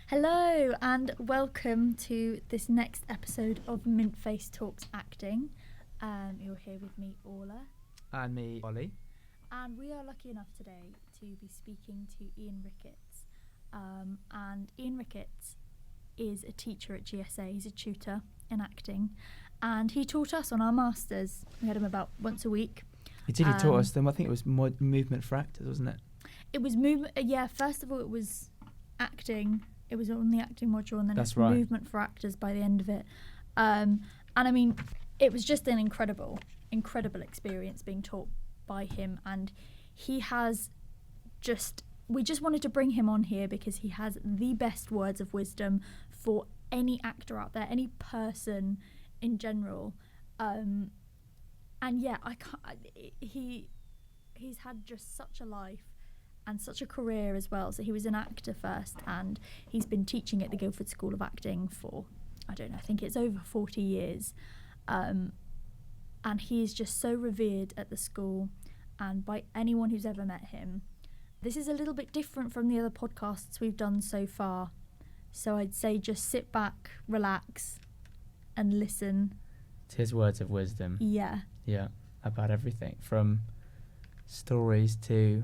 Hello and welcome to this next episode of Mint Face Talks Acting. You're here with me, Orla. And me, Ollie. And we are lucky enough today to be speaking to Ian Ricketts. And Ian Ricketts is a teacher at GSA. He's a tutor in acting. And he taught us on our masters. We had him about once a week. He taught us them. I think it was more movement for actors, wasn't it? It was movement. First of all, it was acting. It was on the acting module, and then That's it's right. movement for actors by the end of it. And I mean, it was just an incredible experience being taught by him. And he has we just wanted to bring him on here because he has the best words of wisdom for any actor out there, any person in general. And yeah, he's had just such a life and such a career as well. So he was an actor first, and he's been teaching at the Guildford School of Acting for, I think it's over 40 years. And he is just so revered at the school and by anyone who's ever met him. This is a little bit different from the other podcasts we've done so far. So I'd say just sit back, relax, and listen. To his words of wisdom. Yeah. Yeah, about everything from stories to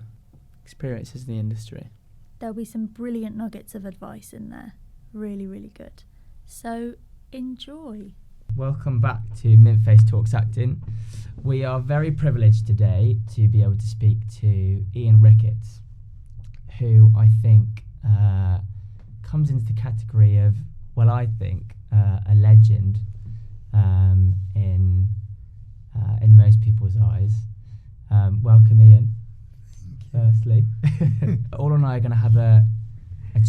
experiences in the industry. There'll be some brilliant nuggets of advice in there. Really, really good. So enjoy. Welcome back to Mint Face Talks Acting. We are very privileged today to be able to speak to Ian Ricketts, who I think comes into the category of, I think, a legend in most people's eyes. Welcome, Ian. Firstly, Orla and I are going to have a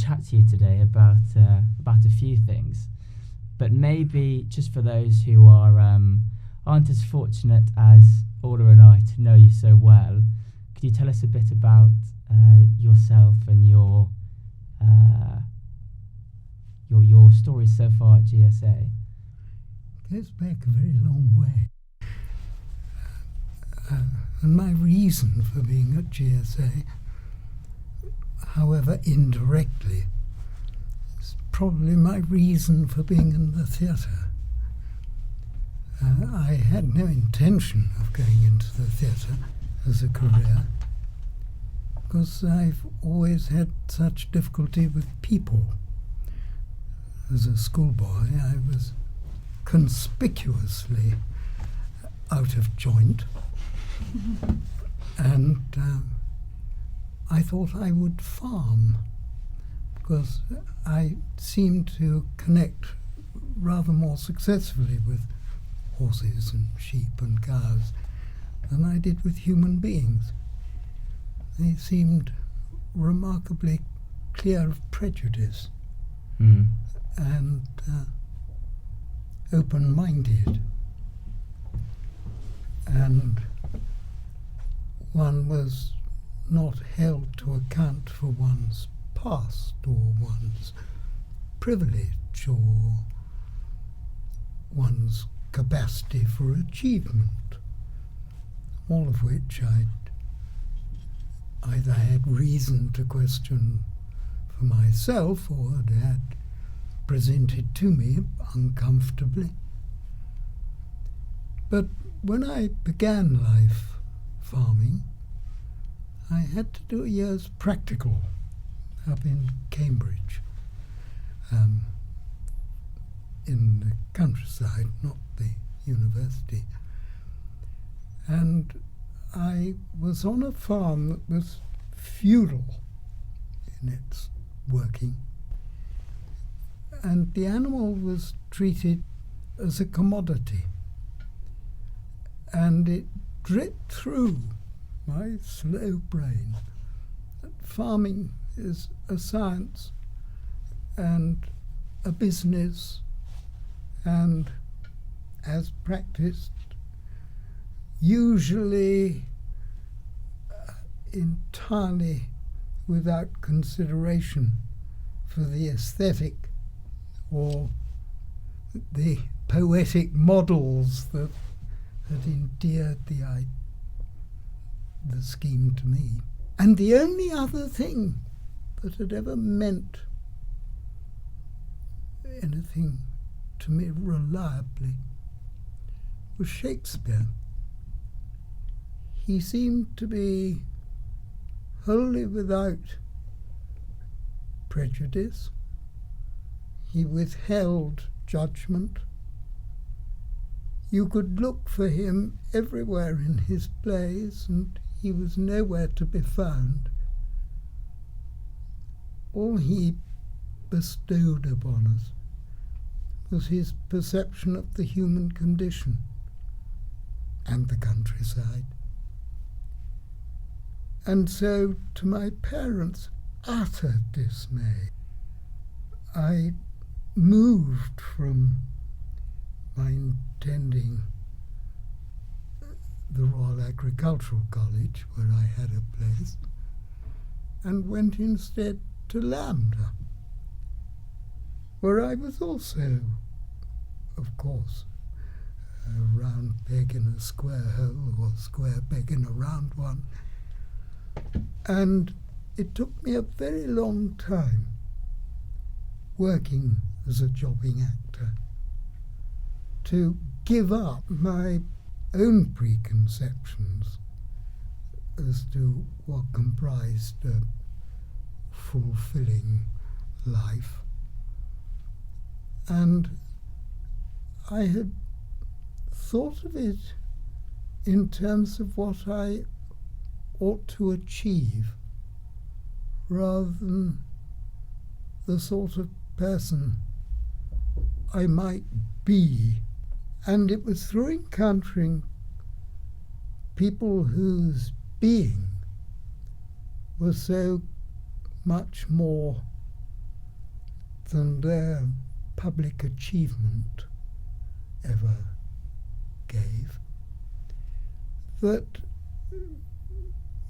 chat to you today about a few things, but maybe just for those who aren't as fortunate as Orla and I to know you so well, could you tell us a bit about yourself and your stories so far at GSA? It goes back a very long way. And my reason for being at GSA, however indirectly, is probably my reason for being in the theatre. I had no intention of going into the theatre as a career because I've always had such difficulty with people. As a schoolboy, I was conspicuously out of joint. And I thought I would farm because I seemed to connect rather more successfully with horses and sheep and cows than I did with human beings. They seemed remarkably clear of prejudice and open-minded. And one was not held to account for one's past or one's privilege or one's capacity for achievement, all of which I'd either had reason to question for myself or had presented to me uncomfortably. But when I began life farming, I had to do a year's practical up in Cambridge, in the countryside, not the university. And I was on a farm that was feudal in its working, and the animal was treated as a commodity. And it dripped through my slow brain that farming is a science and a business, and as practiced, usually entirely without consideration for the aesthetic or the poetic models that had endeared the scheme to me. And the only other thing that had ever meant anything to me reliably was Shakespeare. He seemed to be wholly without prejudice. He withheld judgment. You could look for him everywhere in his plays, and he was nowhere to be found. All he bestowed upon us was his perception of the human condition and the countryside. And so, to my parents' utter dismay, I moved from my intending the Royal Agricultural College, where I had a place, and went instead to Lambda, where I was also, of course, a round peg in a square hole, or a square peg in a round one. And it took me a very long time, working as a jobbing actor, to give up my own preconceptions as to what comprised a fulfilling life. And I had thought of it in terms of what I ought to achieve, rather than the sort of person I might be. And it was through encountering people whose being was so much more than their public achievement ever gave that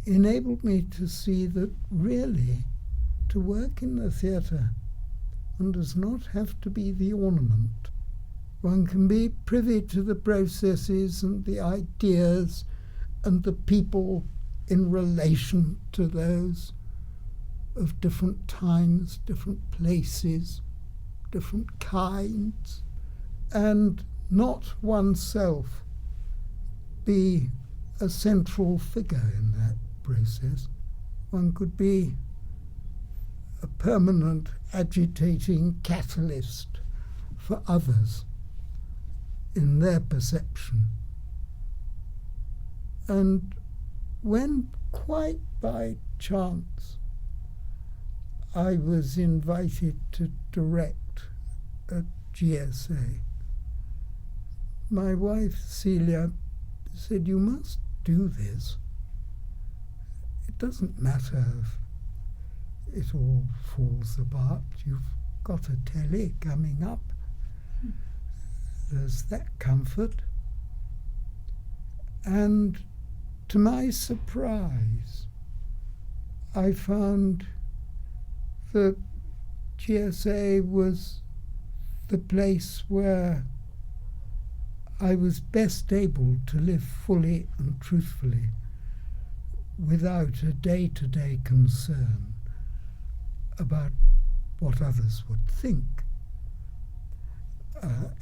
enabled me to see that really to work in the theatre one does not have to be the ornament. One can be privy to the processes and the ideas and the people in relation to those of different times, different places, different kinds, and not oneself be a central figure in that process. One could be a permanent agitating catalyst for others in their perception. And when, quite by chance, I was invited to direct at GSA, my wife Celia said, "You must do this. It doesn't matter if it all falls apart. You've got a telly coming up. There's that comfort." And to my surprise, I found that GSA was the place where I was best able to live fully and truthfully without a day-to-day concern about what others would think.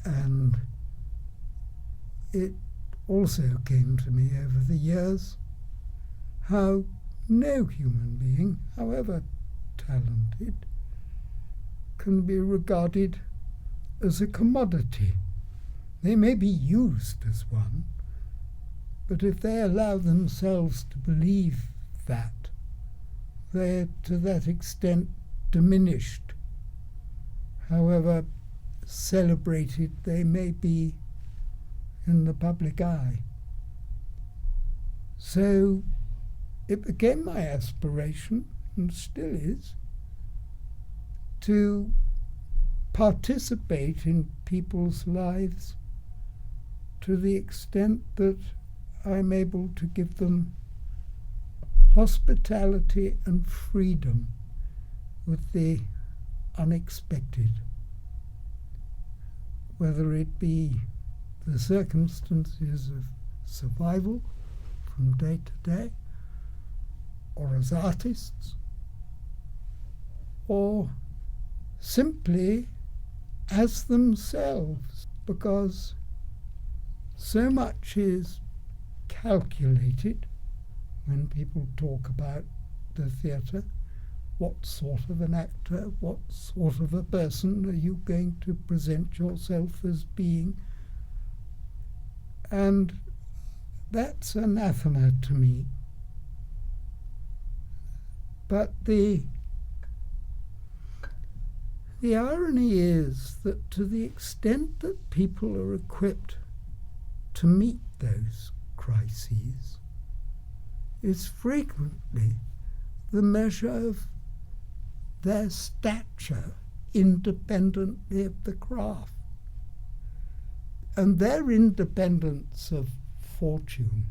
And it also came to me over the years how no human being, however talented, can be regarded as a commodity. They may be used as one, but if they allow themselves to believe that, they're to that extent diminished, however celebrated they may be in the public eye. So it became my aspiration, and still is, to participate in people's lives to the extent that I'm able to give them hospitality and freedom with the unexpected, whether it be the circumstances of survival from day to day, or as artists, or simply as themselves, because so much is calculated when people talk about the theatre. What sort of an actor, what sort of a person are you going to present yourself as being? And that's anathema to me. But the irony is that to the extent that people are equipped to meet those crises is frequently the measure of their stature independently of the craft. And their independence of fortune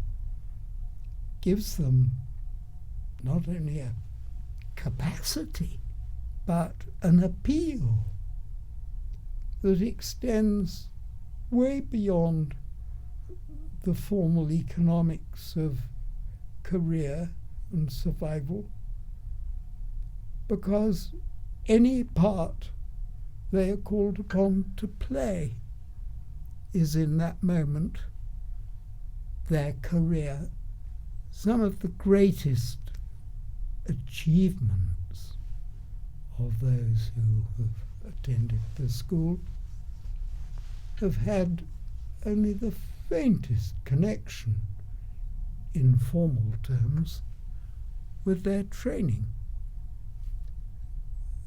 gives them not only a capacity, but an appeal that extends way beyond the formal economics of career and survival, because any part they are called upon to play is in that moment their career. Some of the greatest achievements of those who have attended the school have had only the faintest connection, in formal terms, with their training.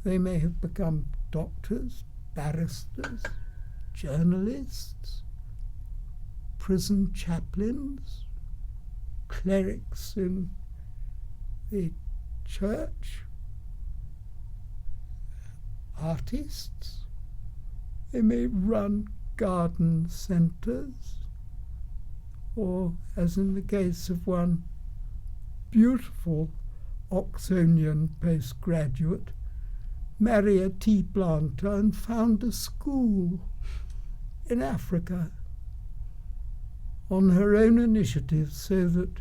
They may have become doctors, barristers, journalists, prison chaplains, clerics in the church, artists. They may run garden centres, or, as in the case of one beautiful Oxonian postgraduate, marry a tea planter and found a school in Africa on her own initiative so that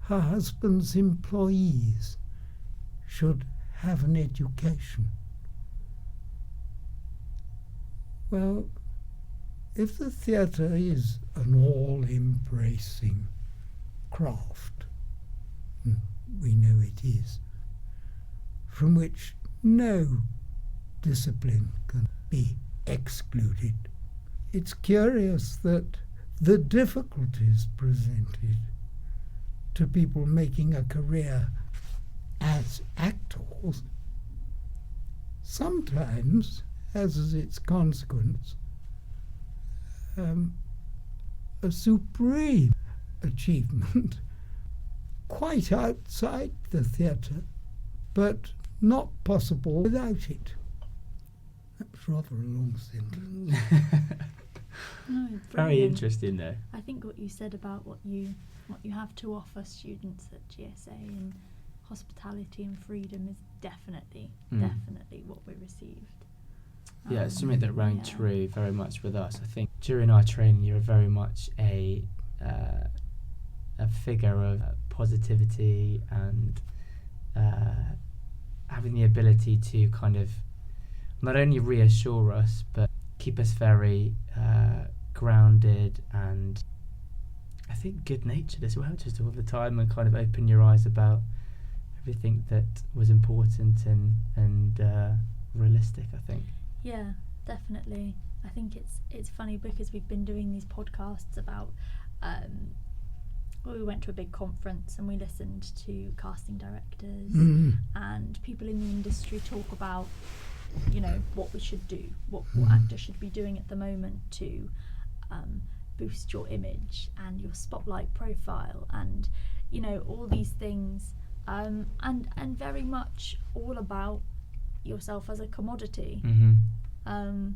her husband's employees should have an education. Well, if the theatre is an all-embracing craft, and we know it is, from which no discipline can be excluded, it's curious that the difficulties presented to people making a career as actors sometimes has as its consequence a supreme achievement quite outside the theatre, but not possible without it. That's rather a long sentence. No, Very brilliant. interesting though. I think what you said about what you have to offer students at GSA and hospitality and freedom is definitely what we received. Yeah, it's something that rang yeah. true very much with us. I think during our training you were very much a figure of positivity and having the ability to kind of not only reassure us but keep us very grounded and I think good-natured as well, just all the time, and kind of open your eyes about everything that was important and realistic, I think. Yeah, definitely. I think it's funny because we've been doing these podcasts about we went to a big conference and we listened to casting directors and people in the industry talk about, you know, what we should do, what actors should be doing at the moment to boost your image and your spotlight profile and, you know, all these things and very much all about yourself as a commodity. And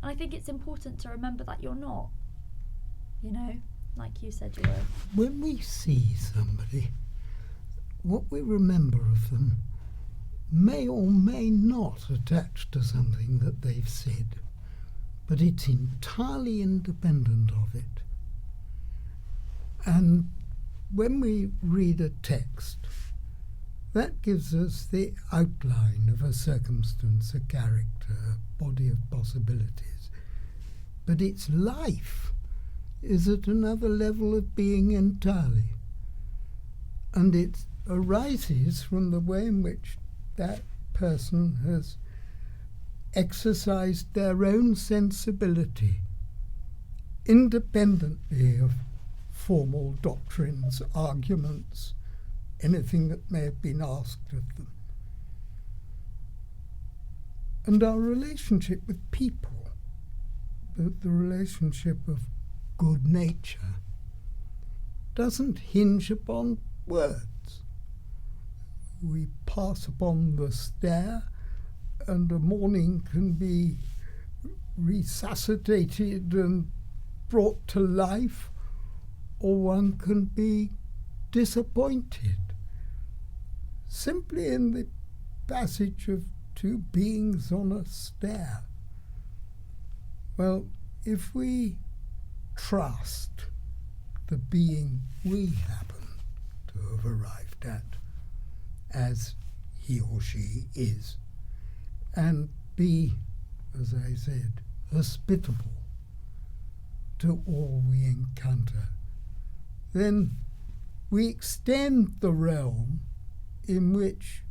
I think it's important to remember that you're not, you know, like you said, you're When we see somebody, what we remember of them may or may not attach to something that they've said, but it's entirely independent of it. And when we read a text, That gives us the outline of a circumstance, a character, a body of possibilities. But its life is at another level of being entirely. And it arises from the way in which that person has exercised their own sensibility, independently of formal doctrines, arguments, anything that may have been asked of them. And our relationship with people, the relationship of good nature, doesn't hinge upon words. We pass upon the stair, and a morning can be resuscitated and brought to life, or one can be disappointed. Simply in the passage of two beings on a stair. Well, if we trust the being we happen to have arrived at as he or she is, and be, as I said, hospitable to all we encounter, then we extend the realm in which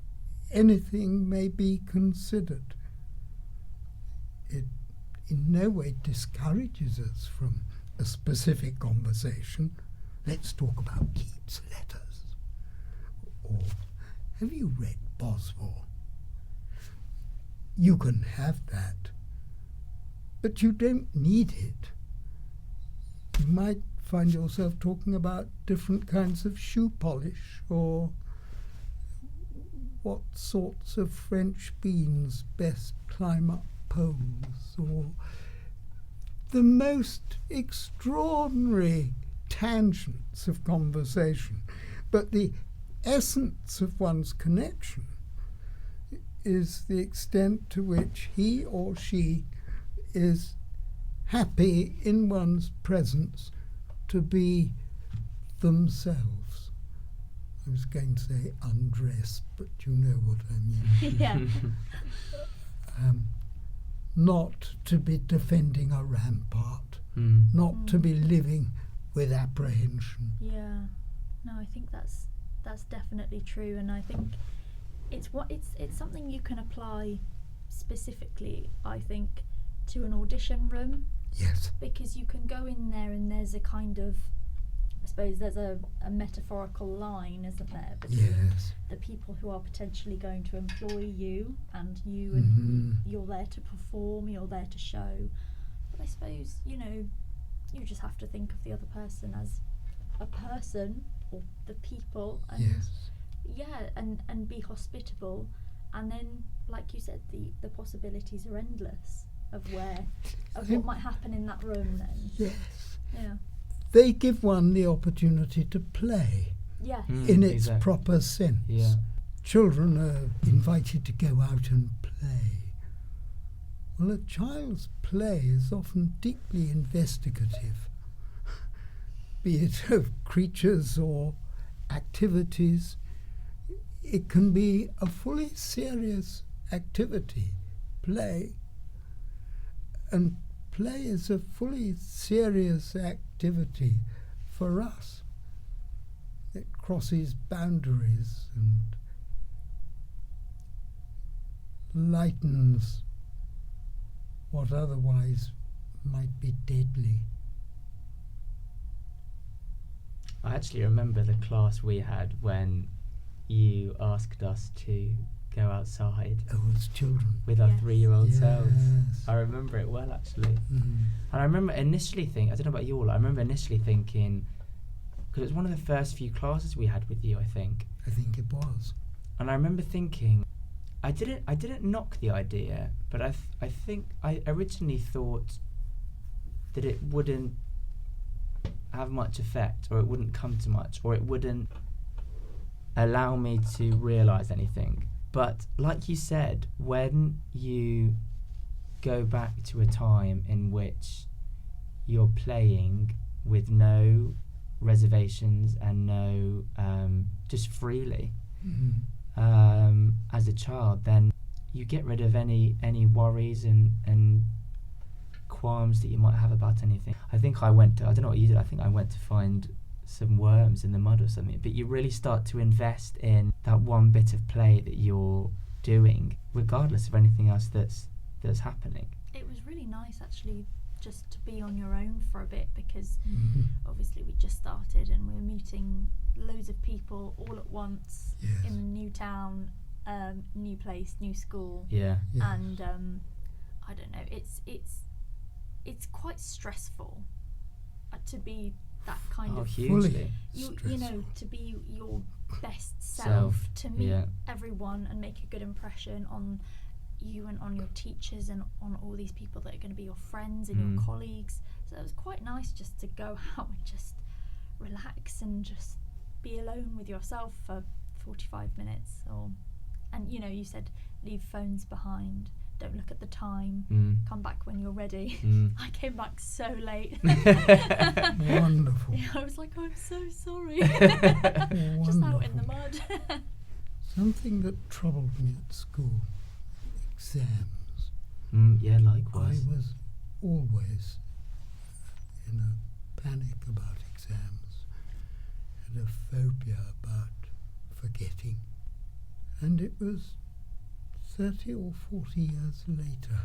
anything may be considered. It in no way discourages us from a specific conversation. Let's talk about Keats' letters. Or, have you read Boswell? You can have that, but you don't need it. You might find yourself talking about different kinds of shoe polish, or what sorts of French beans best climb up poles, or the most extraordinary tangents of conversation. But the essence of one's connection is the extent to which he or she is happy in one's presence to be themselves. I was going to say undressed, but you know what I mean. Yeah. Not to be defending a rampart, not to be living with apprehension. Yeah. No, I think that's definitely true, and I think it's something you can apply specifically, I think, to an audition room. Yes. Because you can go in there and there's a kind of, I suppose there's a metaphorical line, isn't there, between the people who are potentially going to employ you and you, and you're there to perform, you're there to show. But I suppose, you just have to think of the other person as a person, or the people, and and be hospitable, and then, like you said, the possibilities are endless of what might happen in that room then. Yes. Yeah. They give one the opportunity to play in its proper sense. Yeah. Children are invited to go out and play. Well, a child's play is often deeply investigative, be it of creatures or activities. It can be a fully serious activity, play. And play is a fully serious activity for us. It crosses boundaries and lightens what otherwise might be deadly. I actually remember the class we had when you asked us to go outside As children. with our 3-year-old selves. Yes. I remember it well, actually. And I remember initially thinking, I don't know about you all, I remember initially thinking, because it was one of the first few classes we had with you, I think. I think it was. And I remember thinking, I didn't knock the idea, but I think I originally thought that it wouldn't have much effect, or it wouldn't come to much, or it wouldn't allow me to realise anything. But like you said, when you go back to a time in which you're playing with no reservations and no, just freely, as a child, then you get rid of any worries and qualms that you might have about anything. I think I don't know what you did, I think I went to find some worms in the mud or something, but you really start to invest in that one bit of play that you're doing, regardless of anything else that's happening. It was really nice actually just to be on your own for a bit, because obviously we just started and we were meeting loads of people all at once in a new town, new place, new school. And I don't know, it's quite stressful to be that kind of hugely. You know, to be your best self, to meet everyone and make a good impression on you and on your teachers and on all these people that are going to be your friends and your colleagues. So it was quite nice just to go out and just relax and just be alone with yourself for 45 minutes. And you know, you said leave phones behind, don't look at the time, come back when you're ready. I came back so late. Wonderful. Yeah, I was like, I'm so sorry. Just out in the mud. Something that troubled me at school, exams. Likewise. I was always in a panic about exams, had a phobia about forgetting. And it was 30 or 40 years later,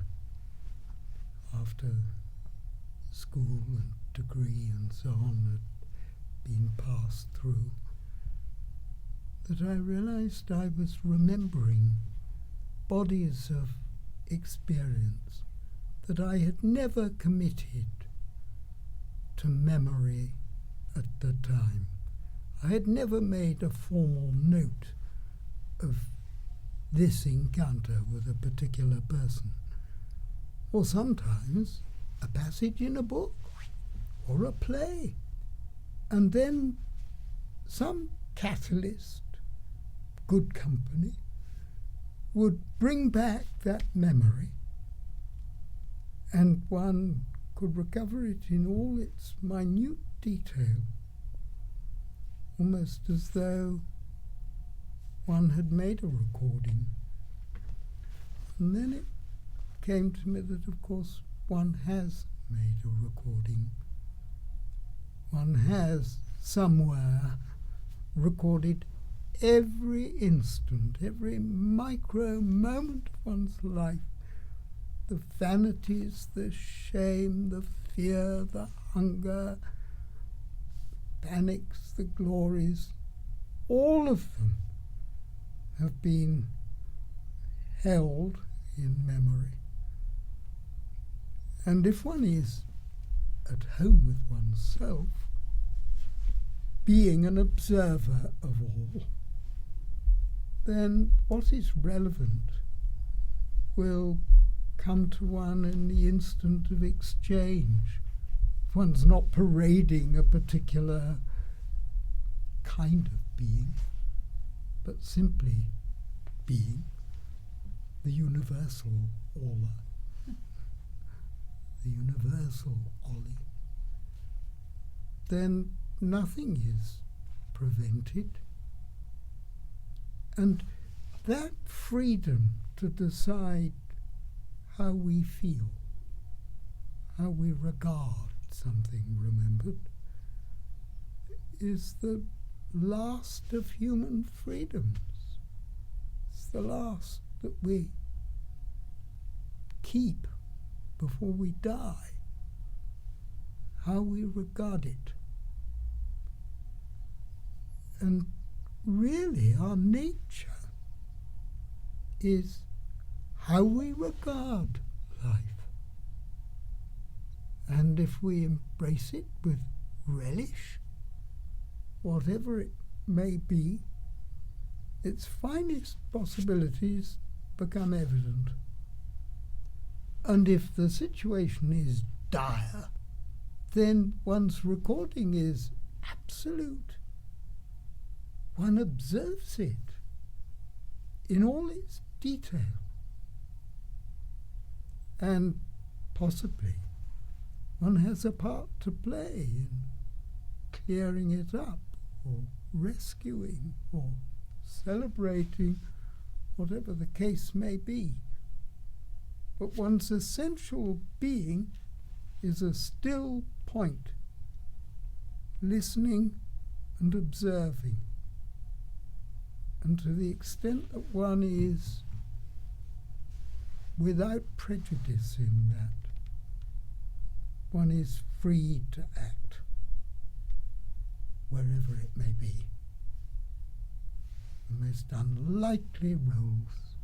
after school and degree and so on had been passed through, that I realized I was remembering bodies of experience that I had never committed to memory at the time. I had never made a formal note of this encounter with a particular person, or sometimes a passage in a book or a play, and then some catalyst, good company, would bring back that memory, and one could recover it in all its minute detail, almost as though one had made a recording. And then it came to me that, of course, one has made a recording. One has somewhere recorded every instant, every micro moment of one's life, the vanities, the shame, the fear, the hunger, panics, the glories, all of them have been held in memory. And if one is at home with oneself, being an observer of all, then what is relevant will come to one in the instant of exchange. If one's not parading a particular kind of being, but simply being the universal Orla, the universal Ollie, then nothing is prevented. And that freedom to decide how we feel, how we regard something remembered, is the last of human freedoms. It's the last that we keep before we die, how we regard it. And really our nature is how we regard life. And if we embrace it with relish, whatever it may be, its finest possibilities become evident. And if the situation is dire, then one's recording is absolute. One observes it in all its detail. And possibly one has a part to play in clearing it up or rescuing or celebrating whatever the case may be. But one's essential being is a still point, listening and observing. And to the extent that one is without prejudice in that, one is free to act, wherever it may be. The most unlikely roles.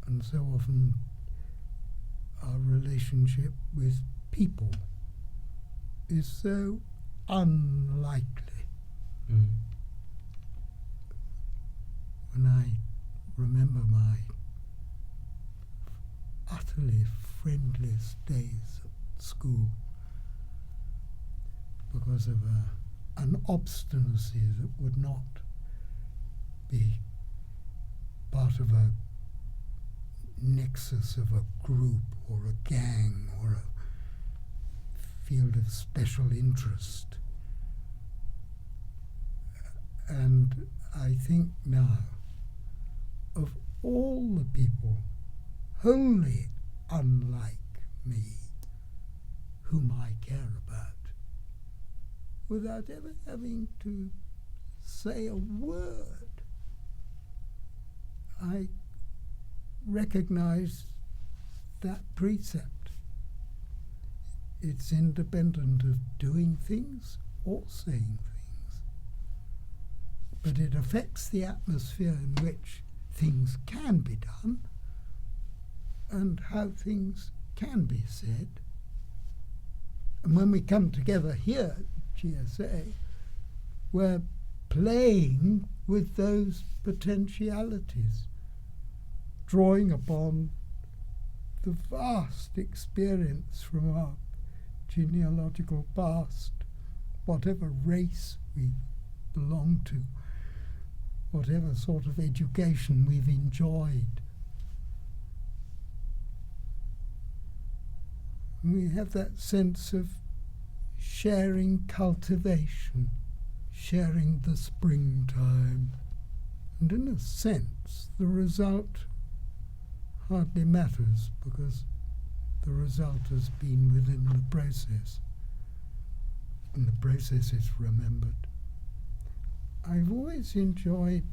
And so often our relationship with people is so unlikely. When I remember my utterly friendless days at school, because of an obstinacy that would not be part of a nexus of a group or a gang or a field of special interest. And I think now of all the people wholly unlike me whom I care about, without ever having to say a word, I recognize that precept. It's independent of doing things or saying things, but it affects the atmosphere in which things can be done and how things can be said. And when we come together here at GSA, we're playing with those potentialities, drawing upon the vast experience from our genealogical past, whatever race we belong to, whatever sort of education we've enjoyed. We have that sense of sharing cultivation, sharing the springtime. And in a sense, the result hardly matters, because the result has been within the process, and the process is remembered. I've always enjoyed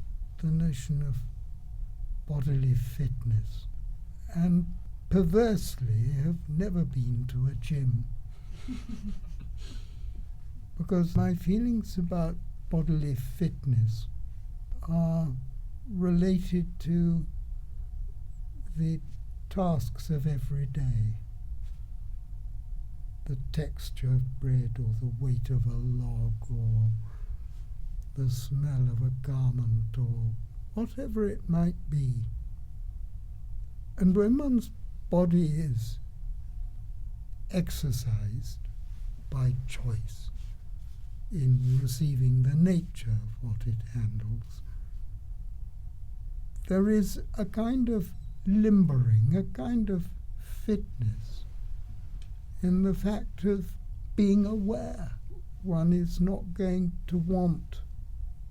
the notion of bodily fitness, and perversely have never been to a gym because my feelings about bodily fitness are related to the tasks of every day, the texture of bread or the weight of a log or the smell of a garment or whatever it might be. And when one's body is exercised by choice in receiving the nature of what it handles, there is a kind of limbering, a kind of fitness in the fact of being aware. One is not going to want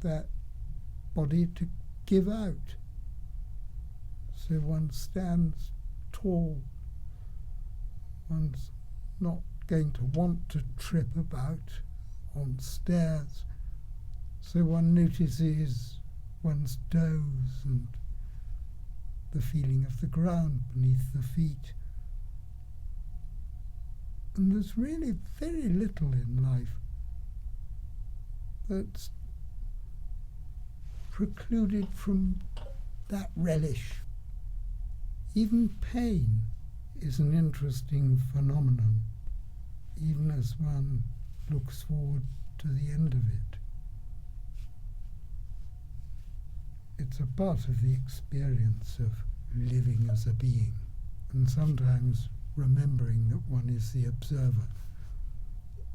that body to give out. So one stands tall. One's not going to want to trip about on stairs. So one notices one's toes and the feeling of the ground beneath the feet. And there's really very little in life that's precluded from that relish. Even pain is an interesting phenomenon, even as one looks forward to the end of it. It's a part of the experience of living as a being, and sometimes remembering that one is the observer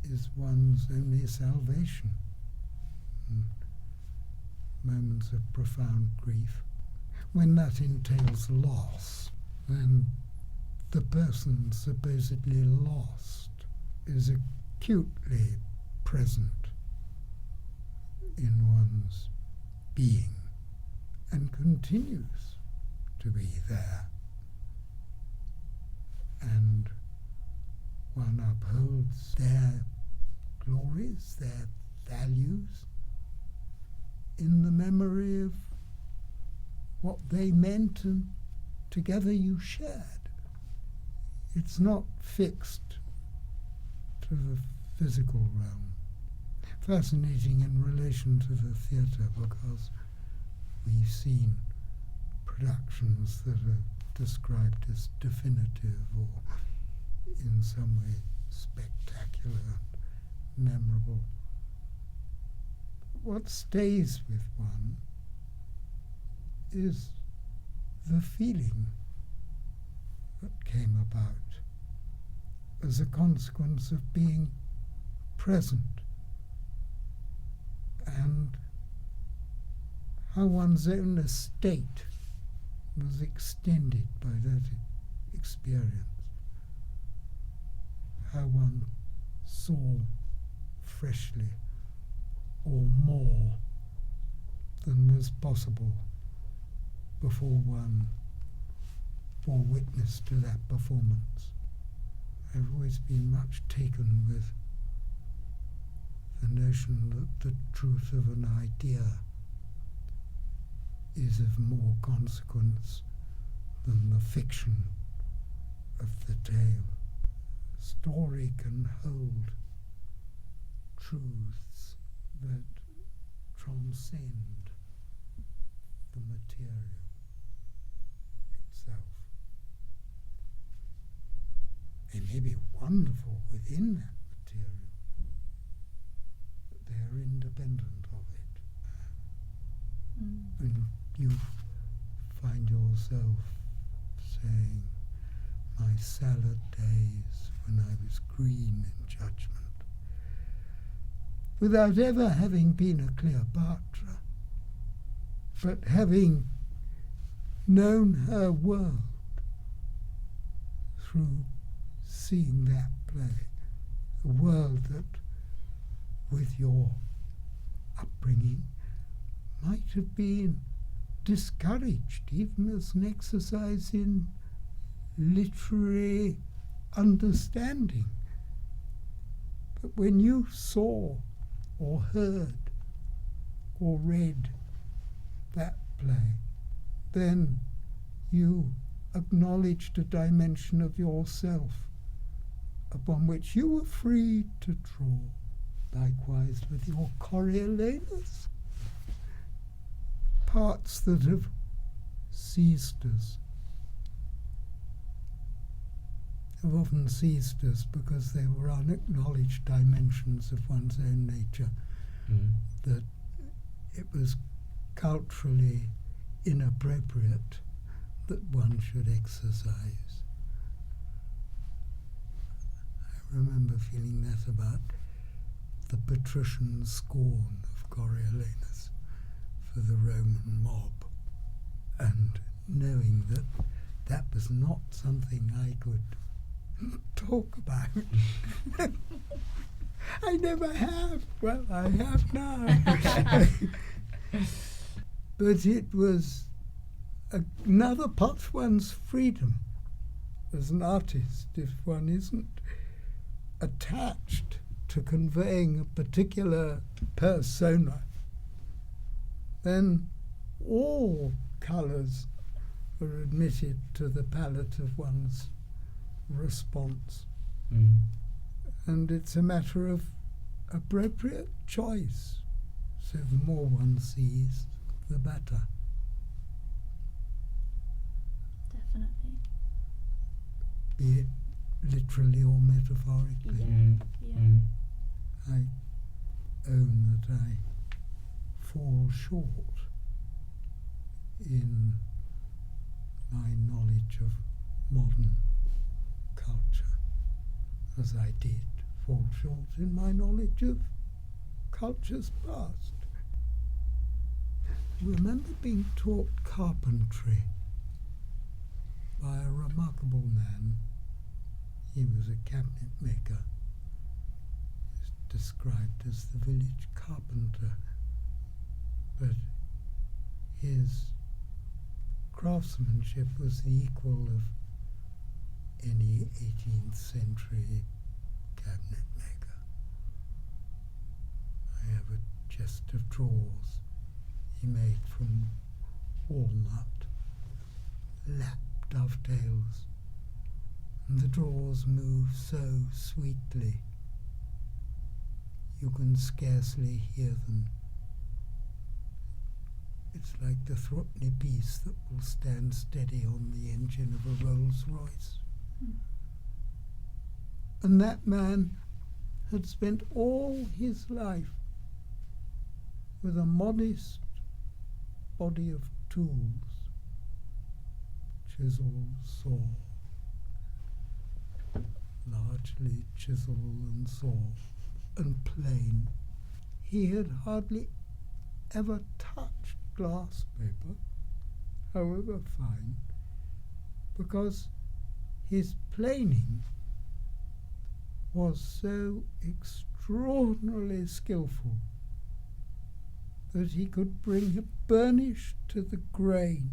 is one's only salvation. And moments of profound grief, when that entails loss, then the person supposedly lost is acutely present in one's being and continues to be there. And one upholds their glories, their values, in the memory of what they meant and together you shared. It's not fixed to the physical realm. Fascinating in relation to the theatre, because we've seen productions that are described as definitive or in some way spectacular and memorable. What stays with one is the feeling that came about as a consequence of being present, and how one's own estate was extended by that experience, how one saw freshly or more than was possible before one bore witness to that performance. I've always been much taken with the notion that the truth of an idea is of more consequence than the fiction of the tale. A story can hold truths that transcend the material itself. They may be wonderful within that material, but they are independent of it. When you find yourself saying, my salad days when I was green in judgment, without ever having been a Cleopatra, but having known her world through seeing that play, a world that, with your upbringing, might have been discouraged even as an exercise in literary understanding. But when you saw or heard or read that play, then you acknowledged a dimension of yourself upon which you were free to draw. Likewise with your Coriolanus, parts that have seized us, have often seized us because they were unacknowledged dimensions of one's own nature, that it was culturally inappropriate that one should exercise. I remember feeling that about the patrician scorn of Coriolanus for the Roman mob, and knowing that that was not something I could talk about. I never have. Well, I have now. But it was another part of one's freedom as an artist. If one isn't attached to conveying a particular persona, then all colours are admitted to the palette of one's response. And it's a matter of appropriate choice. So the more one sees, the better. Definitely. Be it literally or metaphorically. I own that I fall short in my knowledge of modern culture, as I did fall short in my knowledge of cultures past. I remember being taught carpentry by a remarkable man. He was a cabinet maker. He was described as the village carpenter, but his craftsmanship was the equal of any 18th century cabinet maker. I have a chest of drawers he made from walnut, lap dovetails, and the drawers move so sweetly you can scarcely hear them. It's like the threepenny piece that will stand steady on the engine of a Rolls-Royce. And that man had spent all his life with a modest body of tools, chisel, saw, largely chisel and saw, and plane. He had hardly ever touched glass paper, however fine, because his planing was so extraordinarily skillful that he could bring a burnish to the grain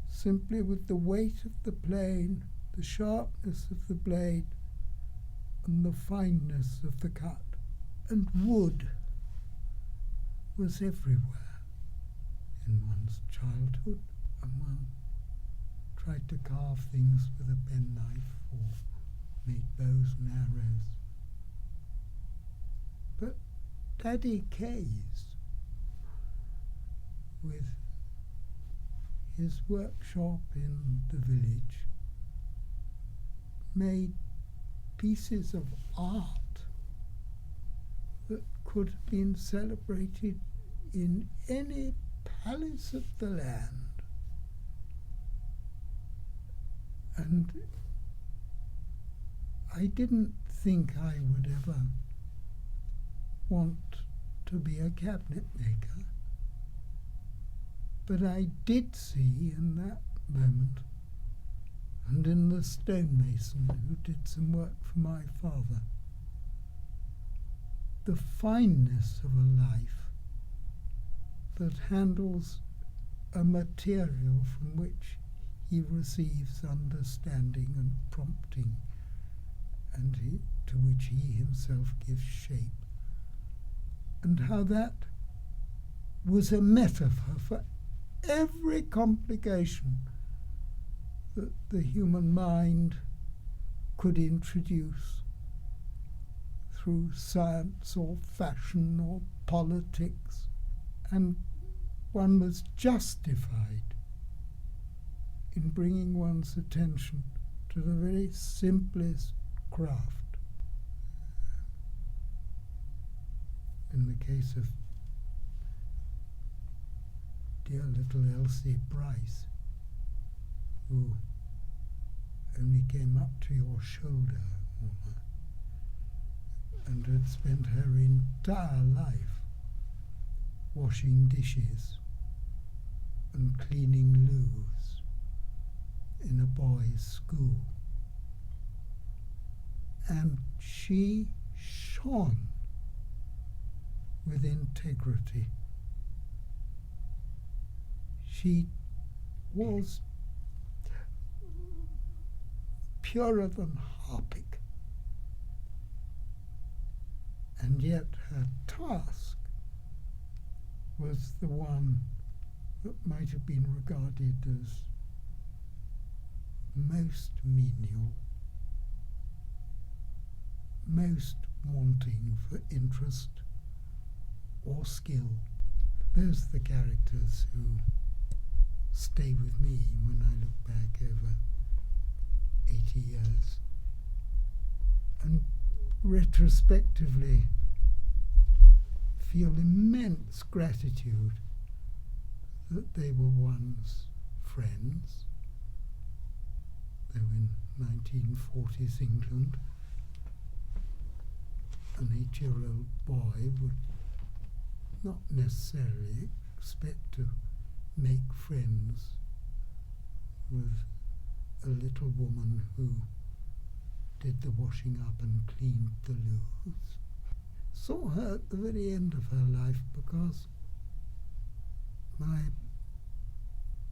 simply with the weight of the plane, the sharpness of the blade, and the fineness of the cut. And wood was everywhere in one's childhood, and one tried to carve things with a penknife or made bows and arrows. But Daddy Kays, with his workshop in the village, made pieces of art that could have been celebrated in any palace of the land. And I didn't think I would ever want to be a cabinet maker, but I did see in that moment, and in the stonemason who did some work for my father, the fineness of a life that handles a material from which he receives understanding and prompting, and to which he himself gives shape, and how that was a metaphor for every complication that the human mind could introduce through science or fashion or politics, and one was justified in bringing one's attention to the very simplest craft. In the case of dear little Elsie Bryce, who only came up to your shoulder, Orla, and had spent her entire life washing dishes and cleaning loos in a boys' school. And she shone with integrity. She was purer than Harpic, and yet her task was the one that might have been regarded as most menial, most wanting for interest or skill. Those are the characters who stay with me when I look back over 80 years, and retrospectively feel immense gratitude that they were one's friends. Though in 1940s England, an 8-year-old boy would not necessarily expect to make friends with a little woman who did the washing up and cleaned the loos. Saw her at the very end of her life because my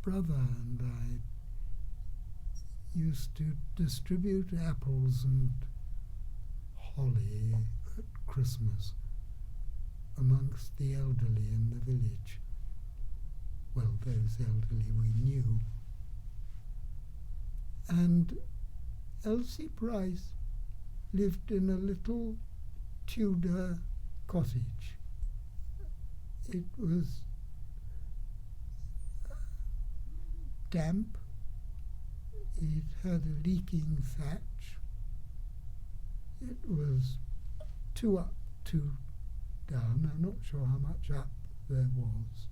brother and I used to distribute apples and holly at Christmas amongst the elderly in the village. Well, those elderly we knew. And Elsie Price lived in a little Tudor cottage. It was damp. It had a leaking thatch. It was 2 up, 2 down. I'm not sure how much up there was.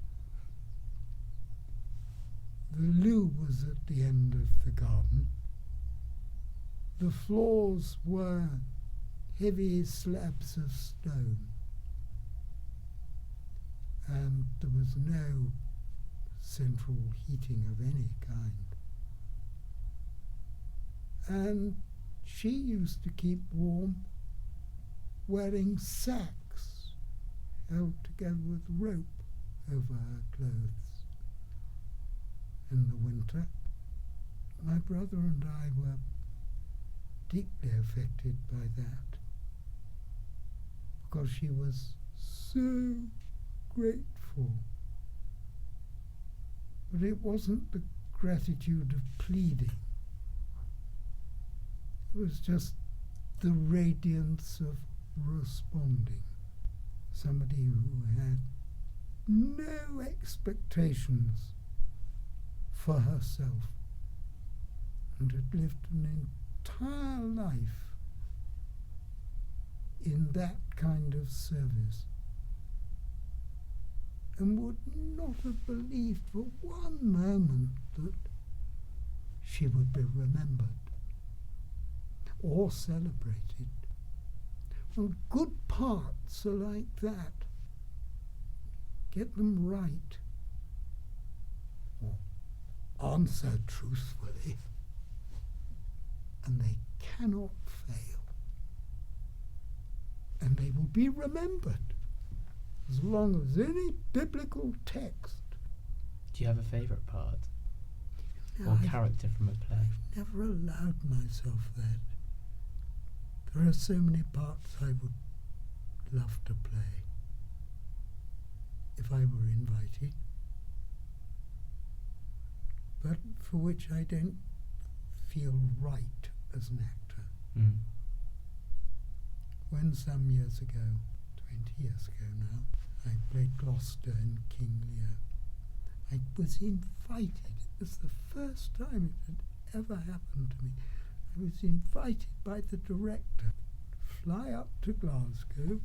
The loo was at the end of the garden. The floors were heavy slabs of stone, and there was no central heating of any kind. And she used to keep warm wearing sacks held together with rope over her clothes. In the winter, my brother and I were deeply affected by that, because she was so grateful. But it wasn't the gratitude of pleading. It was just the radiance of responding. Somebody who had no expectations for herself and had lived an entire life in that kind of service, and would not have believed for one moment that she would be remembered or celebrated. Well, good parts are like that. Get them right, or answer truthfully, and they cannot fail. And they will be remembered as long as any biblical text. Do you have a favourite part No, or character from a play? I've never allowed myself that. There are so many parts I would love to play if I were invited, but for which I don't feel right as an actor. Mm. When some years ago, 20 years ago now, I played Gloucester in King Lear, I was invited. It was the first time it had ever happened to me. I was invited by the director to fly up to Glasgow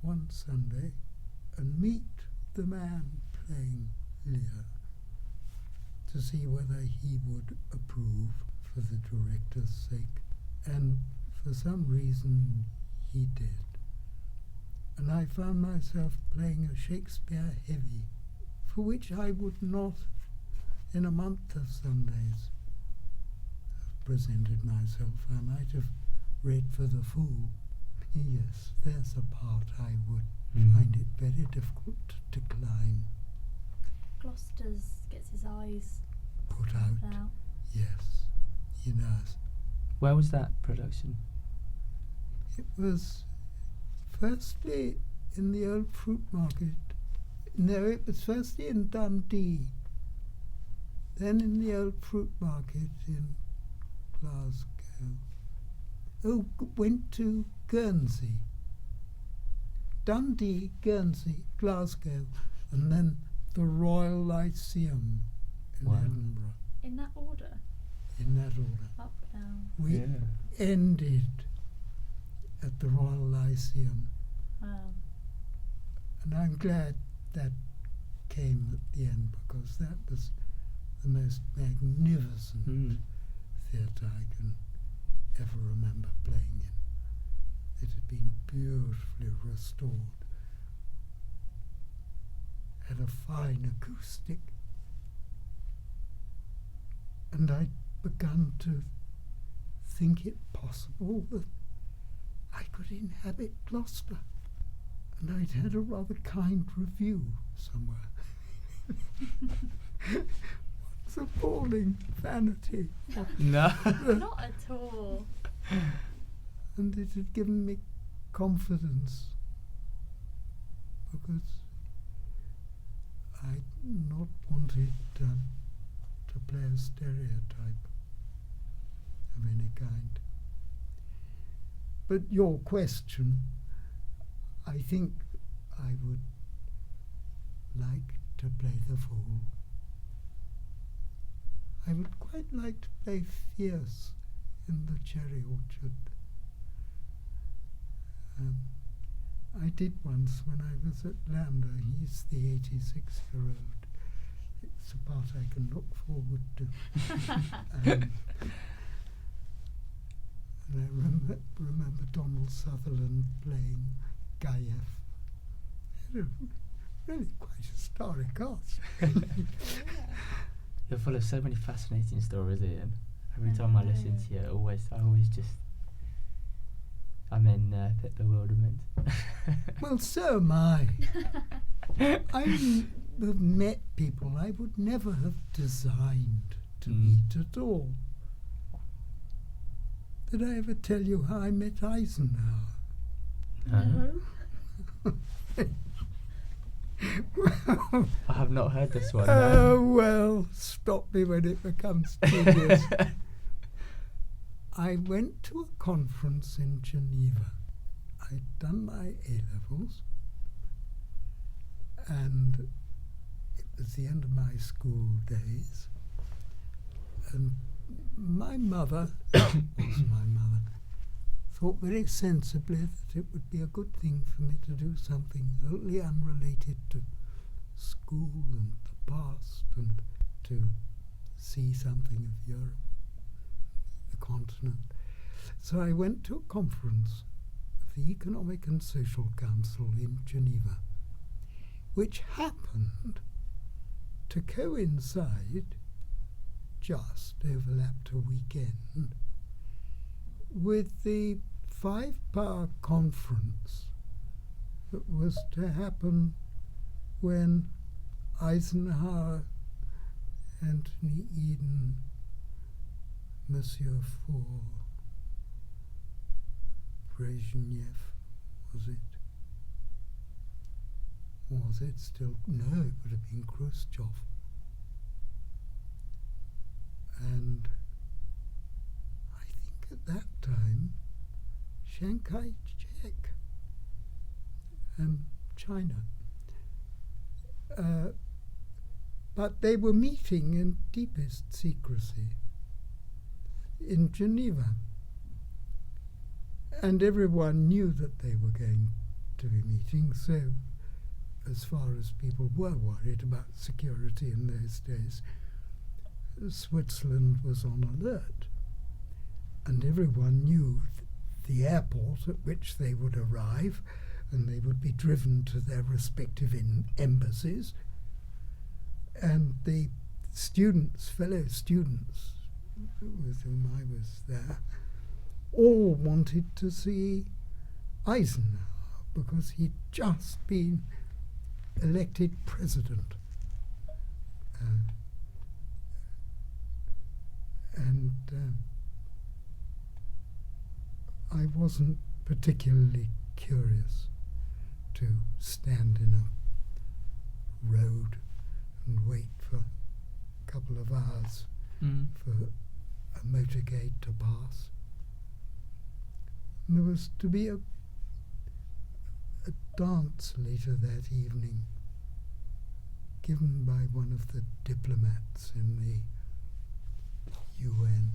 one Sunday and meet the man playing Lear to see whether he would approve for the director's sake. And for some reason he did. And I found myself playing a Shakespeare heavy, for which I would not, in a month of Sundays, have presented myself. I might have read for the fool. Yes, there's a part I would find it very difficult to decline. Gloucester's gets his eyes Put out. Yes, you know. Where was that production? It was firstly in the old fruit market. No, it was firstly in Dundee, then in the old fruit market in Glasgow. Oh, went to Guernsey. Dundee, Guernsey, Glasgow, and then the Royal Lyceum in Edinburgh. In that order? In that order. Up, down. We ended at the Royal Lyceum. Wow. And I'm glad that came at the end, because that was the most magnificent theatre I can ever remember playing in. It had been beautifully restored, had a fine acoustic, and I'd begun to think it possible that I could inhabit Gloucester. and I'd had a rather kind review somewhere. What's appalling vanity. No. Not at all. And it had given me confidence, because I'd not wanted to play a stereotype of any kind. But your question, I think I would like to play the fool. I would quite like to play Fierce in The Cherry Orchard. I did once when I was at Lambda. He's the 86-year-old. It's a part I can look forward to. And I remember Donald Sutherland playing Gaieff. Really quite a starry cast. You're full of so many fascinating stories, Ian. Every time I listen to you, I always just, I'm in bewilderment. Well, so am I. I have met people I would never have designed to meet at all. Did I ever tell you how I met Eisenhower? No. I have not heard this one. Oh, well, stop me when it becomes tedious. I went to a conference in Geneva. I'd done my A-levels, and it was the end of my school days, and my mother, thought very sensibly that it would be a good thing for me to do something totally unrelated to school and the past, and to see something of Europe, the continent. So I went to a conference of the Economic and Social Council in Geneva, which happened to coincide, just overlapped a weekend, with the 5-power conference that was to happen when Eisenhower, Anthony Eden, Monsieur Faure, Brezhnev, was it? Or was it still? No, it would have been Khrushchev. And I think at that time, Chiang Kai-shek, China. But they were meeting in deepest secrecy in Geneva. And everyone knew that they were going to be meeting, so as far as people were worried about security in those days, Switzerland was on alert. And everyone knew the airport at which they would arrive, and they would be driven to their respective embassies. And the students, fellow students with whom I was there, all wanted to see Eisenhower because he'd just been elected president. I wasn't particularly curious to stand in a road and wait for a couple of hours for a motorcade to pass. And there was to be a dance later that evening given by one of the diplomats in the UN,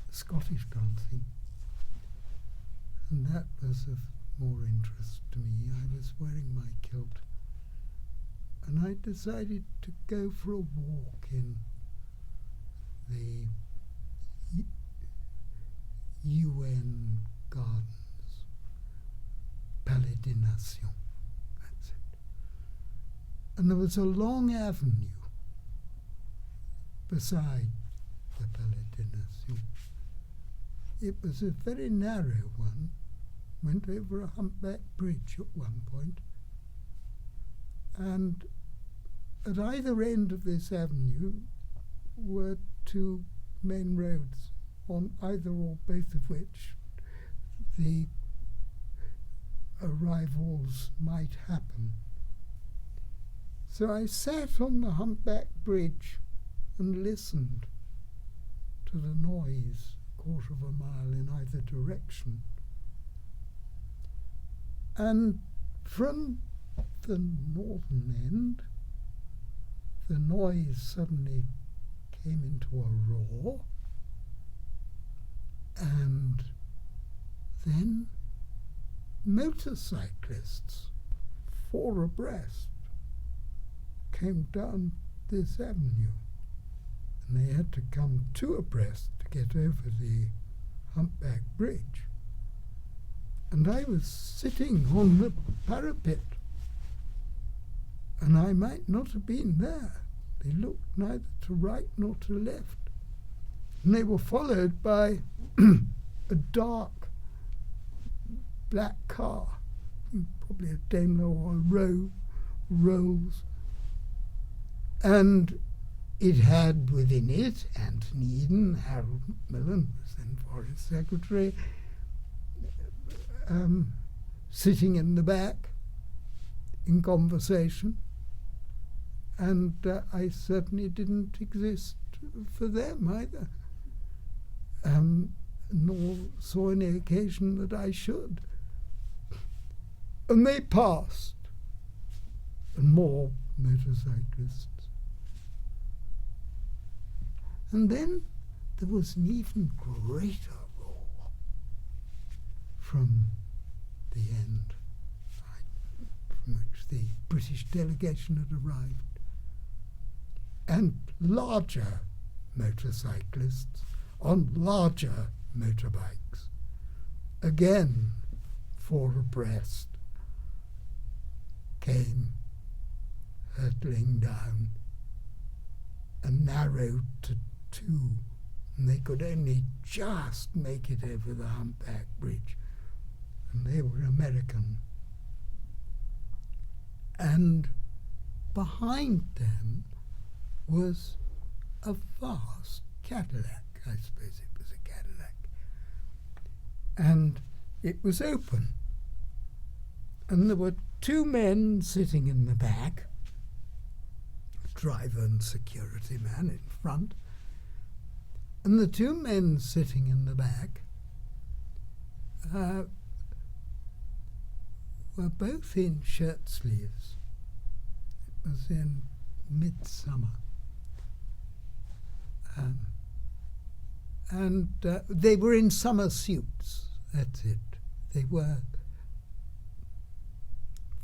Scottish dancing. And that was of more interest to me. I was wearing my kilt, and I decided to go for a walk in the UN gardens, Palais des Nations, that's it. And there was a long avenue beside the Palais des Nations. It was a very narrow one, went over a humpback bridge at one point, and at either end of this avenue were two main roads, on either or both of which the arrivals might happen. So I sat on the humpback bridge and listened to the noise, a quarter of a mile in either direction. And from the northern end, the noise suddenly came into a roar, and then motorcyclists, 4 abreast, came down this avenue, and they had to come 2 abreast to get over the humpback bridge. And I was sitting on the parapet, and I might not have been there. They looked neither to right nor to left. And they were followed by a dark black car, probably a Daimler or a Rolls. And it had within it Anthony Eden, Harold Macmillan, who was then Foreign Secretary, sitting in the back in conversation. And I certainly didn't exist for them either, nor saw any occasion that I should. And they passed, and more motorcyclists. And then there was an even greater roar from the end, from which the British delegation had arrived. And larger motorcyclists on larger motorbikes, again 4 abreast, came hurtling down and narrowed to 2, and they could only just make it over the humpback bridge, and they were American. And behind them was a vast Cadillac. I suppose it was a Cadillac. And it was open. And there were 2 men sitting in the back, a driver and security man in front. And the 2 men sitting in the back were both in shirt sleeves. It was in midsummer. And they were in summer suits, that's it. They were.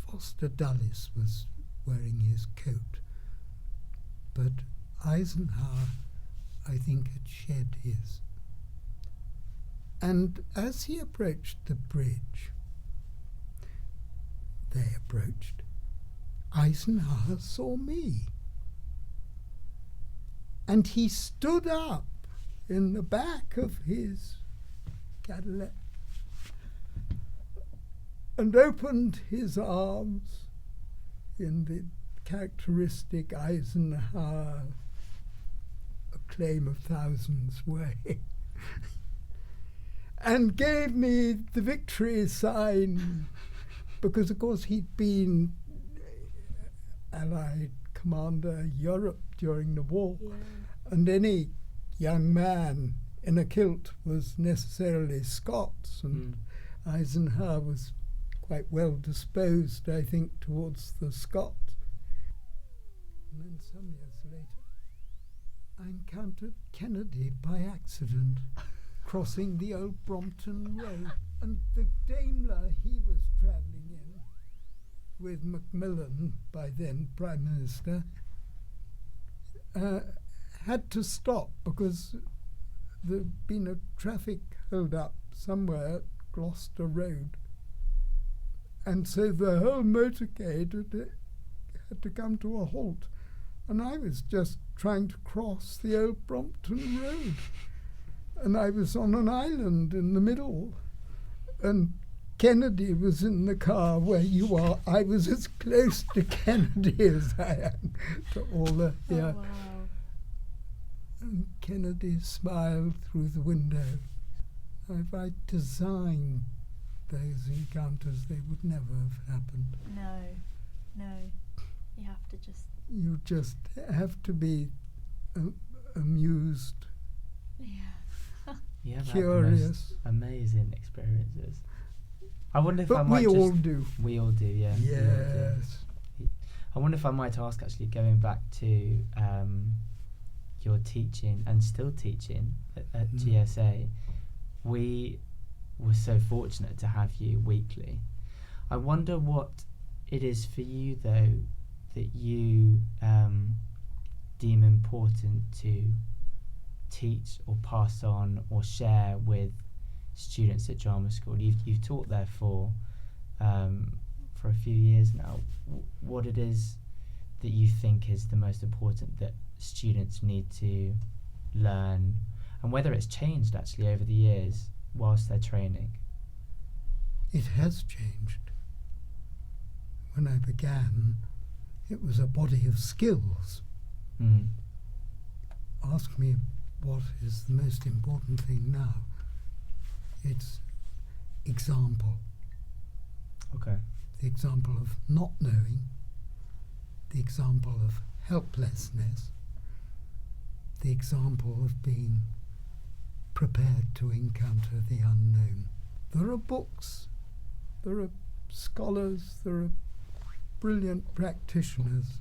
Foster Dulles was wearing his coat, but Eisenhower, I think, had shed his. And as he approached the bridge, they approached, Eisenhower saw me. And he stood up in the back of his Cadillac and opened his arms in the characteristic Eisenhower acclaim of thousands way and gave me the victory sign, because of course he'd been Allied Commander Europe during the war, and any young man in a kilt was necessarily Scots, and Eisenhower was quite well disposed, I think, towards the Scots. And then some years later, I encountered Kennedy by accident crossing the old Brompton Road, and the Daimler he was travelling in with Macmillan, by then Prime Minister, had to stop because there'd been a traffic hold-up somewhere at Gloucester Road. And so the whole motorcade had to come to a halt. And I was just trying to cross the old Brompton Road. And I was on an island in the middle. And Kennedy was in the car where you are, I was as close to Kennedy as I am to Orla here. Oh, wow. And Kennedy smiled through the window. If I designed those encounters, they would never have happened. No. You have to just... You just have to be amused, Yeah. You have had the curious. most amazing experiences. I wonder if I But might we just... all do. We all do, yeah. we all do. Yes. I wonder if I might ask, actually, going back to your teaching and still teaching at GSA, we were so fortunate to have you weekly. I wonder what it is for you, though, that you deem important to teach or pass on or share with students at drama school. You've taught there for a few years now. What it is that you think is the most important that students need to learn, and whether it's changed actually over the years whilst they're training? It has changed. When I began, it was a body of skills. Ask me what is the most important thing now. It's example. Okay. The example of not knowing, the example of helplessness, the example of being prepared to encounter the unknown. There are books, there are scholars, there are brilliant practitioners.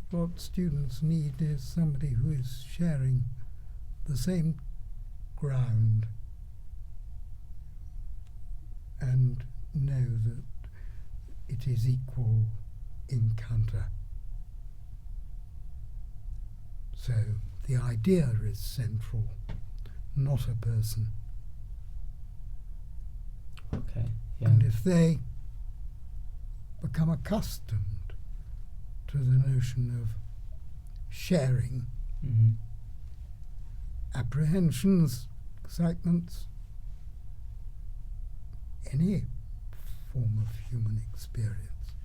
What students need is somebody who is sharing the same ground and know that it is equal encounter. So the idea is central, not a person. Okay. Yeah. And if they become accustomed to the notion of sharing apprehensions, excitements, any form of human experience,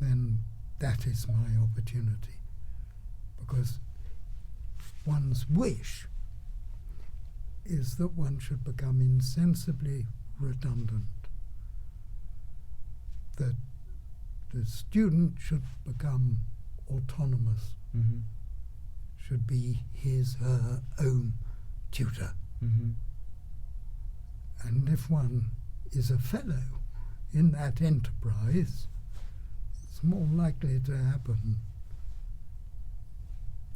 then that is my opportunity. Because one's wish is that one should become insensibly redundant, that the student should become autonomous, should be his, her own tutor. And if one is a fellow in that enterprise, it's more likely to happen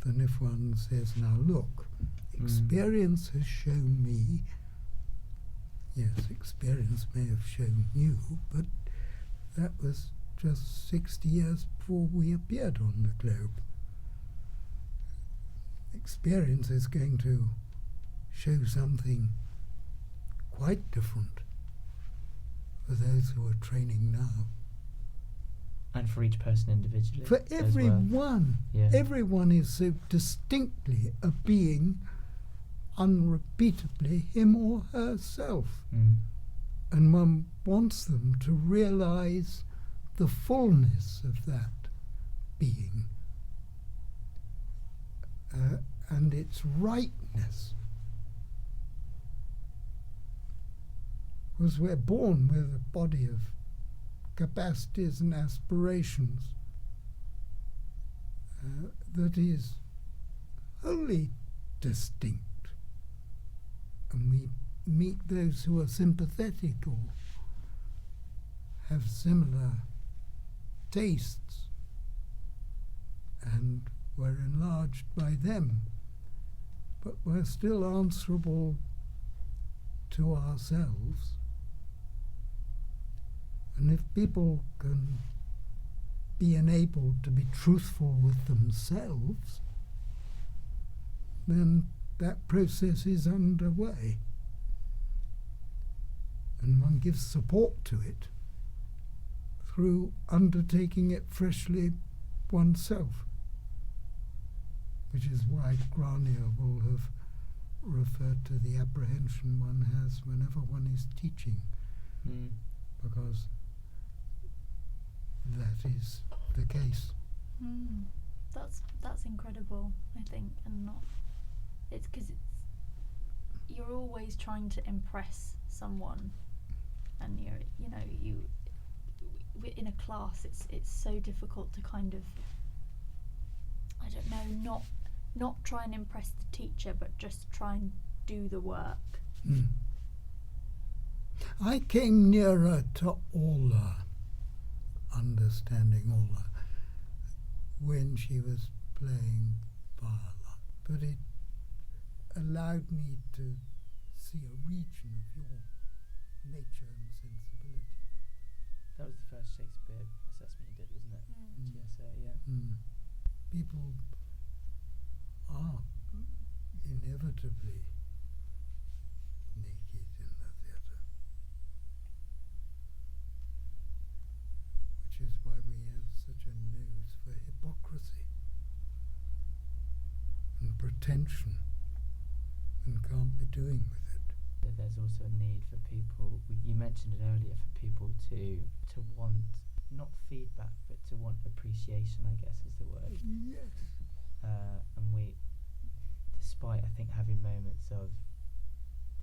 than if one says, now look, experience has shown me, yes, experience may have shown you, but that was just 60 years before we appeared on the globe. Experience is going to show something quite different for those who are training now. And for each person individually. For everyone. Yeah. Everyone is so distinctly a being, unrepeatably him or herself. And one wants them to realize the fullness of that being and its rightness. Because we're born with a body of capacities and aspirations that is wholly distinct. And we meet those who are sympathetic or have similar tastes, and we're enlarged by them, but we're still answerable to ourselves. And if people can be enabled to be truthful with themselves, then that process is underway. And one gives support to it through undertaking it freshly oneself, which is why Grania will have referred to the apprehension one has whenever one is teaching, because that is the case. That's incredible, I think, and not. It's because you're always trying to impress someone, and you in a class. It's so difficult to kind of, I don't know, not try and impress the teacher, but just try and do the work. I came nearer to Orla, understanding Orla, when she was playing viola, but it allowed me to see a region of your nature and sensibility. That was the first Shakespeare assessment you did, wasn't it? GSA, yeah. People are inevitably naked in the theatre, which is why we have such a nose for hypocrisy and pretension and can't be doing with it. There's also a need for people, you mentioned it earlier, for people to want, not feedback, but to want appreciation, I guess is the word. Yes. And we, despite I think having moments of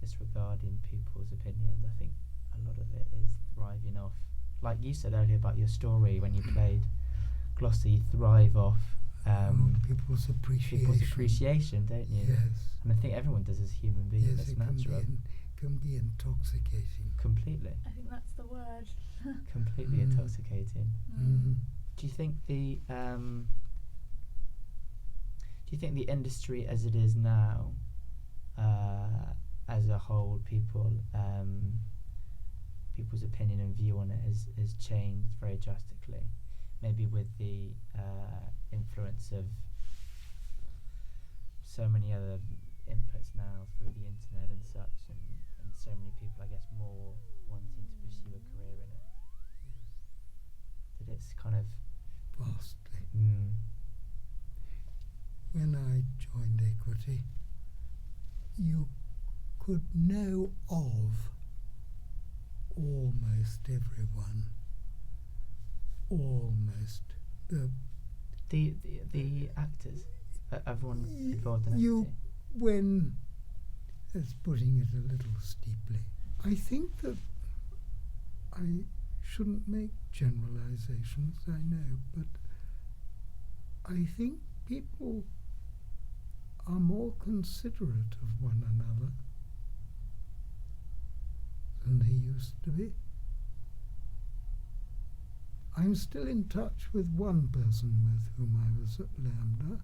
disregarding people's opinions, I think a lot of it is thriving off, like you said earlier about your story when you played Gloucester, you thrive off people's appreciation, don't you? Yes. And I think everyone does as human beings. Yes, That's it natural. can be intoxicating. Completely. I think that's the word. Completely intoxicating. Do you think the industry as it is now, as a whole, people's opinion and view on it has changed very drastically? Maybe with the influence of so many other inputs now through the internet and such, and so many people, I guess, more wanting to pursue a career in it. Yes. That it's kind of Vastly. Mm. When I joined Equity, you could know of almost everyone. Almost. The actors, everyone involved in acting. When, as putting it a little steeply, I think that I shouldn't make generalizations, I know, but I think people are more considerate of one another than they used to be. I'm still in touch with one person with whom I was at Lambda,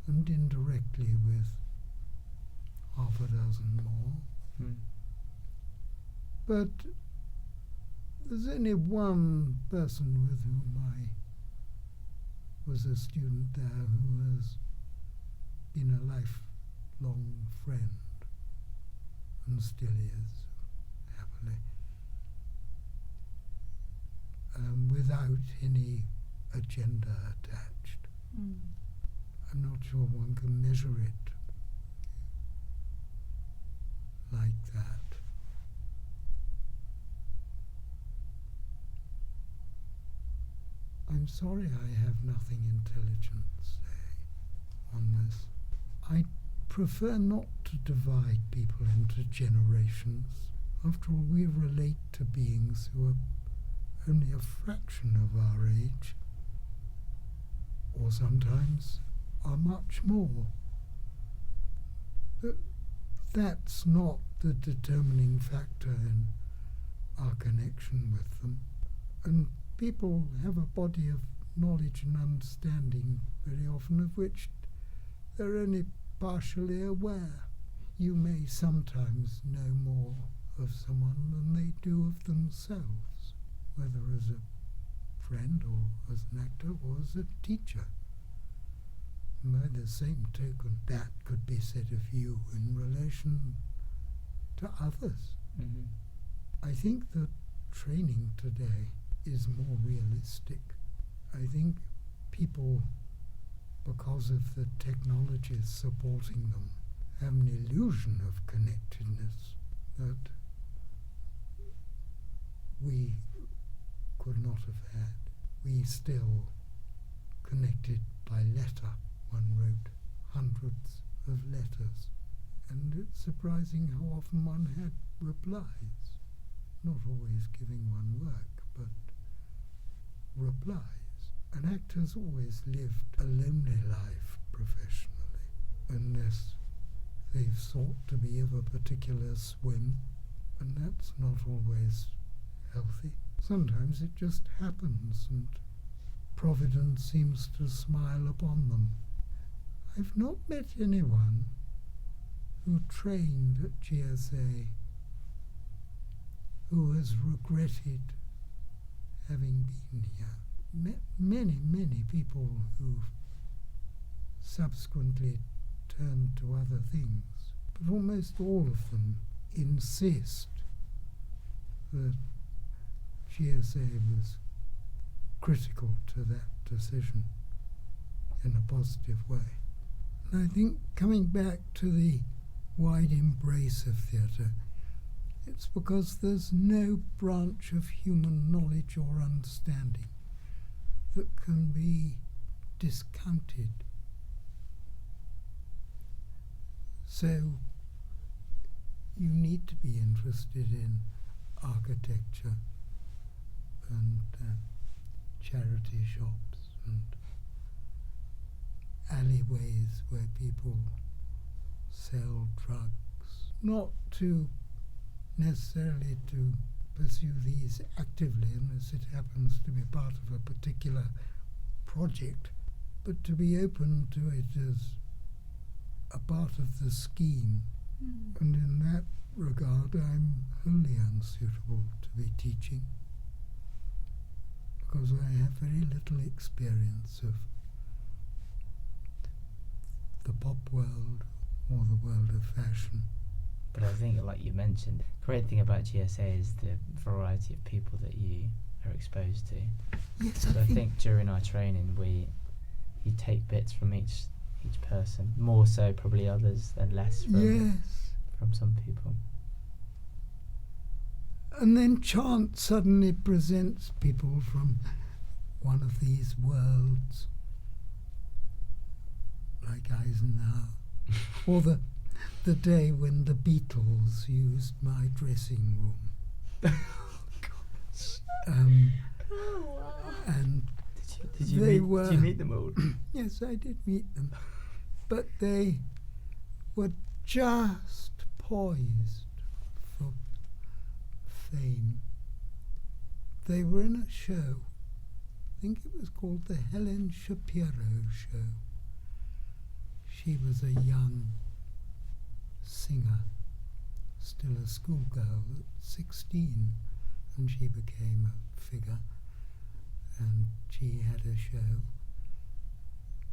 and indirectly with half a dozen more. But there's only one person with whom I was a student there who has been a lifelong friend, and still is, happily. Without any agenda attached. I'm not sure one can measure it like that. I'm sorry I have nothing intelligent to say on this. I prefer not to divide people into generations. After all, we relate to beings who are only a fraction of our age, or sometimes are much more. But that's not the determining factor in our connection with them. And people have a body of knowledge and understanding, very often of which they're only partially aware. You may sometimes know more of someone than they do of themselves, whether as a friend or as an actor or as a teacher. And by the same token, that could be said of you in relation to others. I think that training today is more realistic. I think people, because of the technologies supporting them, have an illusion of connectedness that we could not have had. We still connected by letter. One wrote hundreds of letters, and it's surprising how often one had replies, not always giving one work, but replies. An actor's always lived a lonely life professionally, unless they've sought to be of a particular swim, and that's not always healthy. Sometimes it just happens, and Providence seems to smile upon them. I've not met anyone who trained at GSA who has regretted having been here. Met many people who've subsequently turned to other things, but almost all of them insist that GSA was critical to that decision in a positive way. And I think coming back to the wide embrace of theatre, it's because there's no branch of human knowledge or understanding that can be discounted. So you need to be interested in architecture and charity shops and alleyways where people sell drugs, not to necessarily to pursue these actively unless it happens to be part of a particular project, but to be open to it as a part of the scheme. And in that regard, I'm wholly unsuitable to be teaching, because I have very little experience of the pop world or the world of fashion. But I think, like you mentioned, the great thing about GSA is the variety of people that you are exposed to. Yes, So I think during our training, you take bits from each person, more so probably others and less from some people. And then chance suddenly presents people from one of these worlds, like Eisenhower, or the day when the Beatles used my dressing room. And Did you meet them all? yes, I did meet them, but they were just poised for fame. They were in a show, I think it was called the Helen Shapiro Show. She was a young singer, still a schoolgirl at 16, and she became a figure, and she had a show.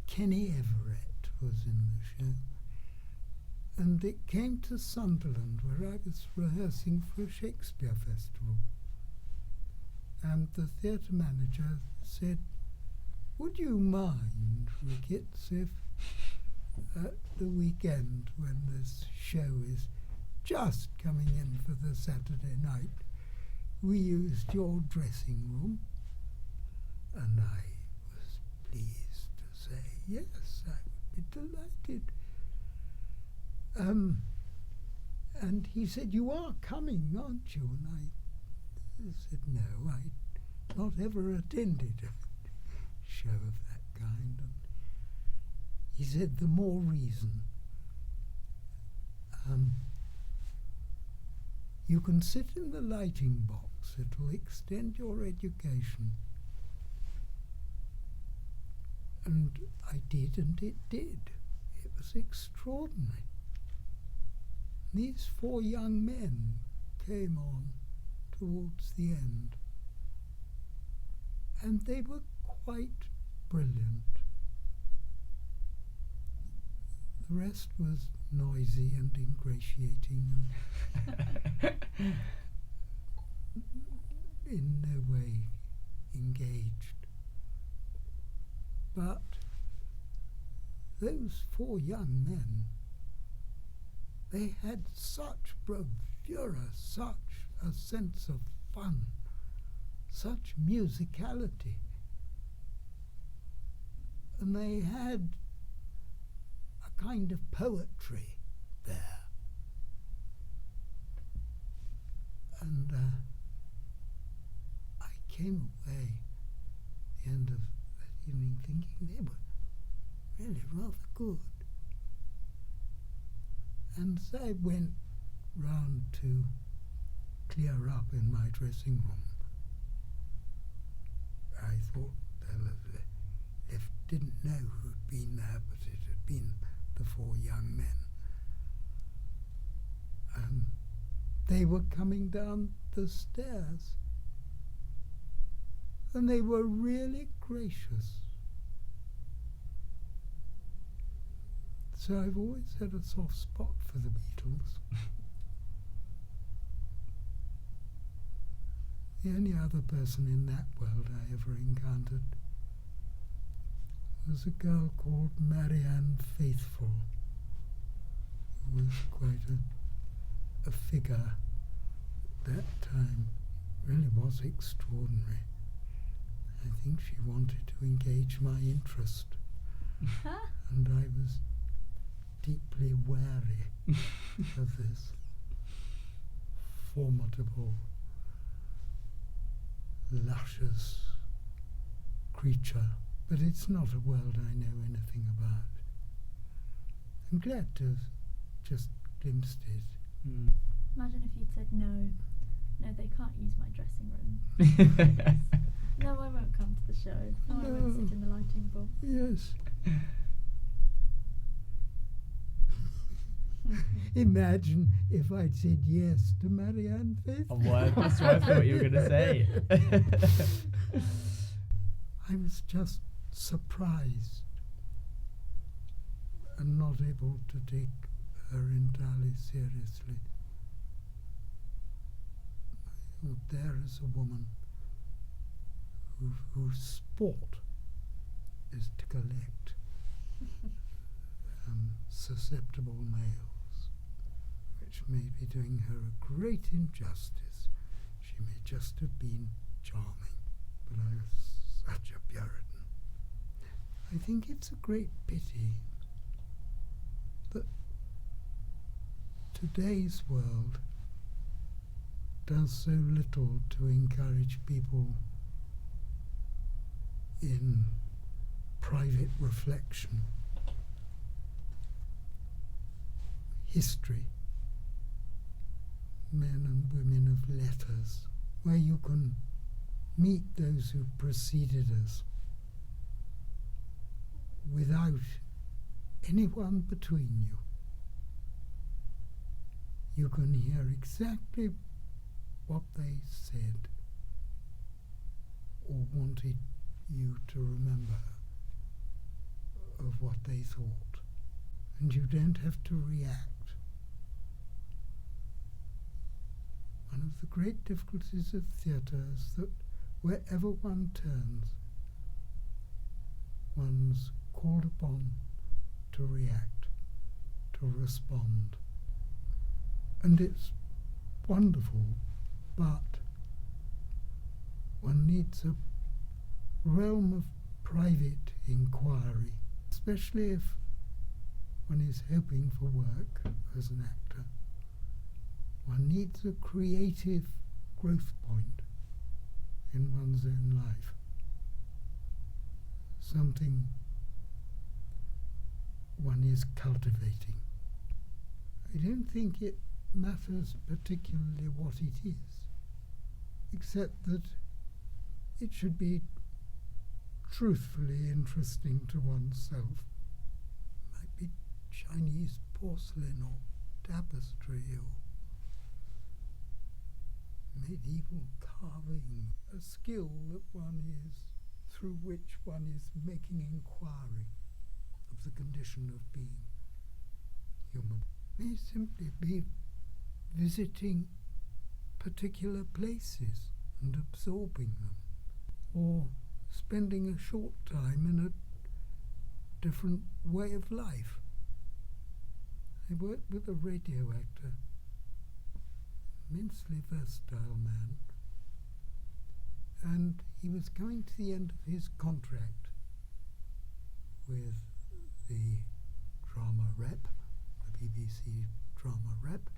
Kenny Everett was in the show, and it came to Sunderland, where I was rehearsing for a Shakespeare festival, and the theatre manager said, "Would you mind, Ricketts, if at the weekend when this show is just coming in for the Saturday night, we used your dressing room?" And I was pleased to say, yes, I would be delighted. And he said, "You are coming, aren't you?" And I said, "No, I'd not ever attended a show of that kind." And he said, "The more reason. You can sit in the lighting box. It'll extend your education." And I did, and it did. It was extraordinary. These 4 young men came on towards the end, and they were quite brilliant. The rest was noisy and ingratiating and in no way engaged. But those 4 young men they had such bravura, such a sense of fun, such musicality. And they had a kind of poetry there. And I came away at the end of that evening thinking they were really rather good. And as I went round to clear up in my dressing room, I thought Liv didn't know who had been there, but it had been the 4 young men. They were coming down the stairs, and they were really gracious. So I've always had a soft spot for the Beatles. The only other person in that world I ever encountered was a girl called Marianne Faithfull, who was quite a figure at that time. Really was extraordinary. I think she wanted to engage my interest, and I was deeply wary of this formidable, luscious creature. But it's not a world I know anything about. I'm glad to have just glimpsed it. Imagine if you'd said, no, they can't use my dressing room. No, I won't come to the show. No, I won't sit in the lighting box. Yes. Imagine if I'd said yes to Marianne Faithfull. That's what I thought you were going to say. I was just surprised and not able to take her entirely seriously. I thought, there is a woman whose sport is to collect susceptible males, which may be doing her a great injustice. She may just have been charming, but I was such a Puritan. I think it's a great pity that today's world does so little to encourage people in private reflection. History, men and women of letters, where you can meet those who preceded us without anyone between you. You can hear exactly what they said or wanted you to remember of what they thought, and you don't have to react. One of the great difficulties of theatre is that wherever one turns, one's called upon to react, to respond. And it's wonderful, but one needs a realm of private inquiry, especially if one is hoping for work as an actor. One needs a creative growth point in one's own life, something one is cultivating. I don't think it matters particularly what it is, except that it should be truthfully interesting to oneself. It might be Chinese porcelain or tapestry or medieval carving, a skill that one is, through which one is making inquiry of the condition of being human. May simply be visiting particular places and absorbing them, or spending a short time in a different way of life. I worked with a radio actor, immensely versatile man, and he was coming to the end of his contract with the drama rep, the BBC drama rep,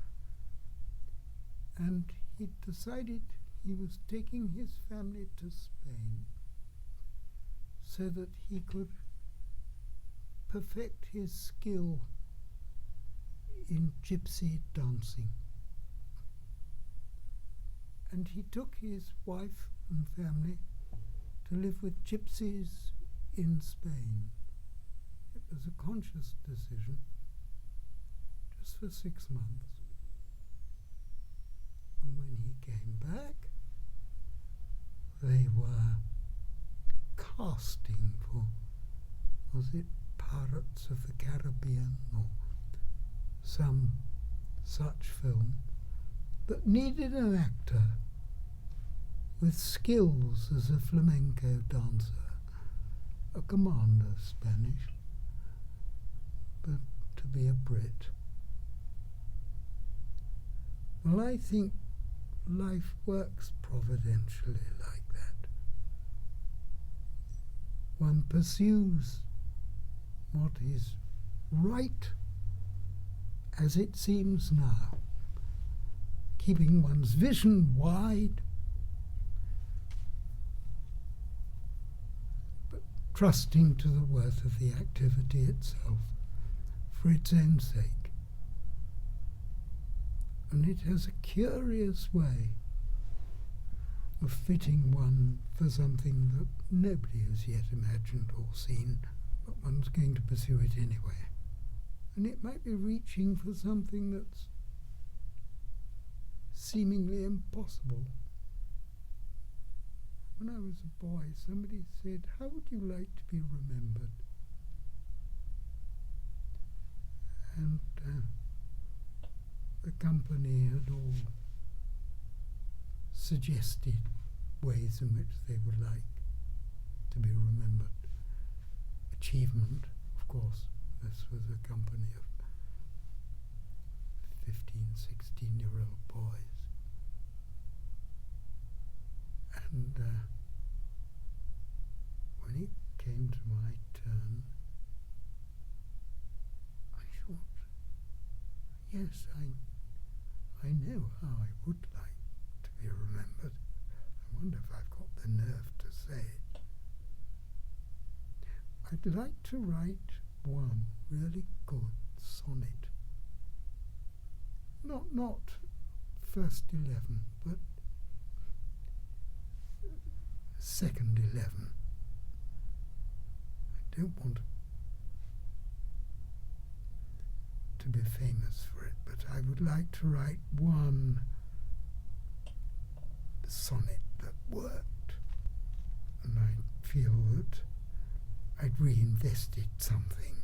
and he decided he was taking his family to Spain so that he could perfect his skill in gypsy dancing. And he took his wife and family to live with gypsies in Spain. It was a conscious decision, just for 6 months. And when he came back, they were casting for, was it Pirates of the Caribbean or some such film that needed an actor with skills as a flamenco dancer, a commander Spanish, but to be a Brit. Well, I think life works providentially like that. One pursues what is right as it seems now, keeping one's vision wide, but trusting to the worth of the activity itself for its own sake. And it has a curious way of fitting one for something that nobody has yet imagined or seen, but one's going to pursue it anyway. And it might be reaching for something that's seemingly impossible. When I was a boy, somebody said, "How would you like to be remembered?" And the company had all suggested ways in which they would like to be remembered. Achievement, of course. This was a company of 15, 16-year-old boys. And when it came to my turn, I thought, yes, I know how I would like to be remembered. I wonder if I've got the nerve to say it. I'd like to write one really good sonnet. Not first 11, but second 11. I don't want to be famous for it, but I would like to write one sonnet that worked. And I feel that I'd reinvested something.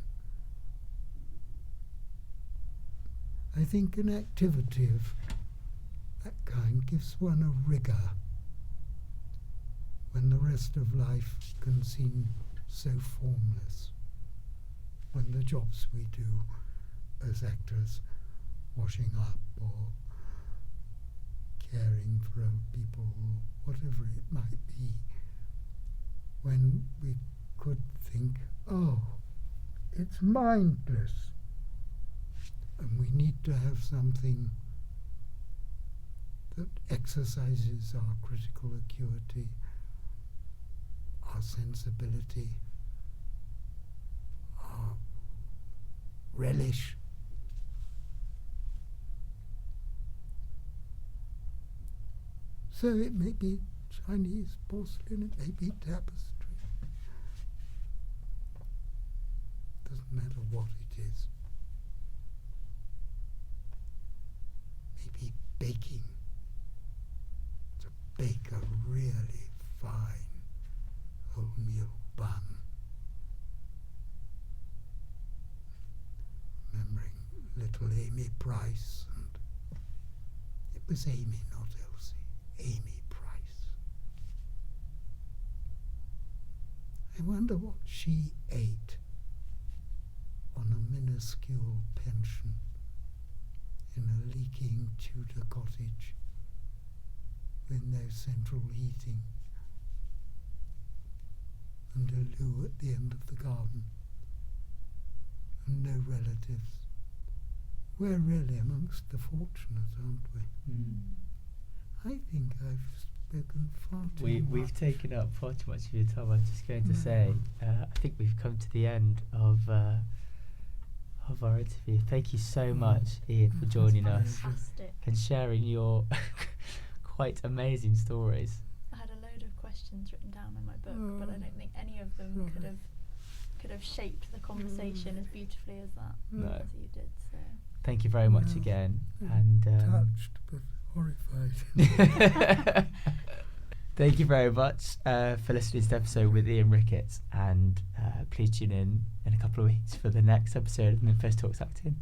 I think an activity of that kind gives one a rigour when the rest of life can seem so formless. When the jobs we do as actors, washing up or caring for old people or whatever it might be, when we could think, oh, it's mindless, and we need to have something that exercises our critical acuity, our sensibility, our relish. So it may be Chinese porcelain, it may be tapestry. Doesn't matter what it is. Maybe baking. To bake a really fine wholemeal bun. Remembering little Amy Price, and it was Amy, not Elsie. Amy Price. I wonder what she ate on a minuscule pension in a leaking Tudor cottage with no central heating and a loo at the end of the garden and no relatives. We're really amongst the fortunate, aren't we? I think I've spoken far too much. We've taken up far too much of your time. I was just going to say, I think we've come to the end of our interview. Thank you so much, Ian, for joining us Fantastic. and sharing your quite amazing stories. I had a load of questions written down in my book, but I don't think any of them could have shaped the conversation as beautifully as that No. as you did. So Thank you very much again. And touched but horrified. thank you very much for listening to this episode with Ian Ricketts. And please tune in a couple of weeks for the next episode of Memphis Talks Acting.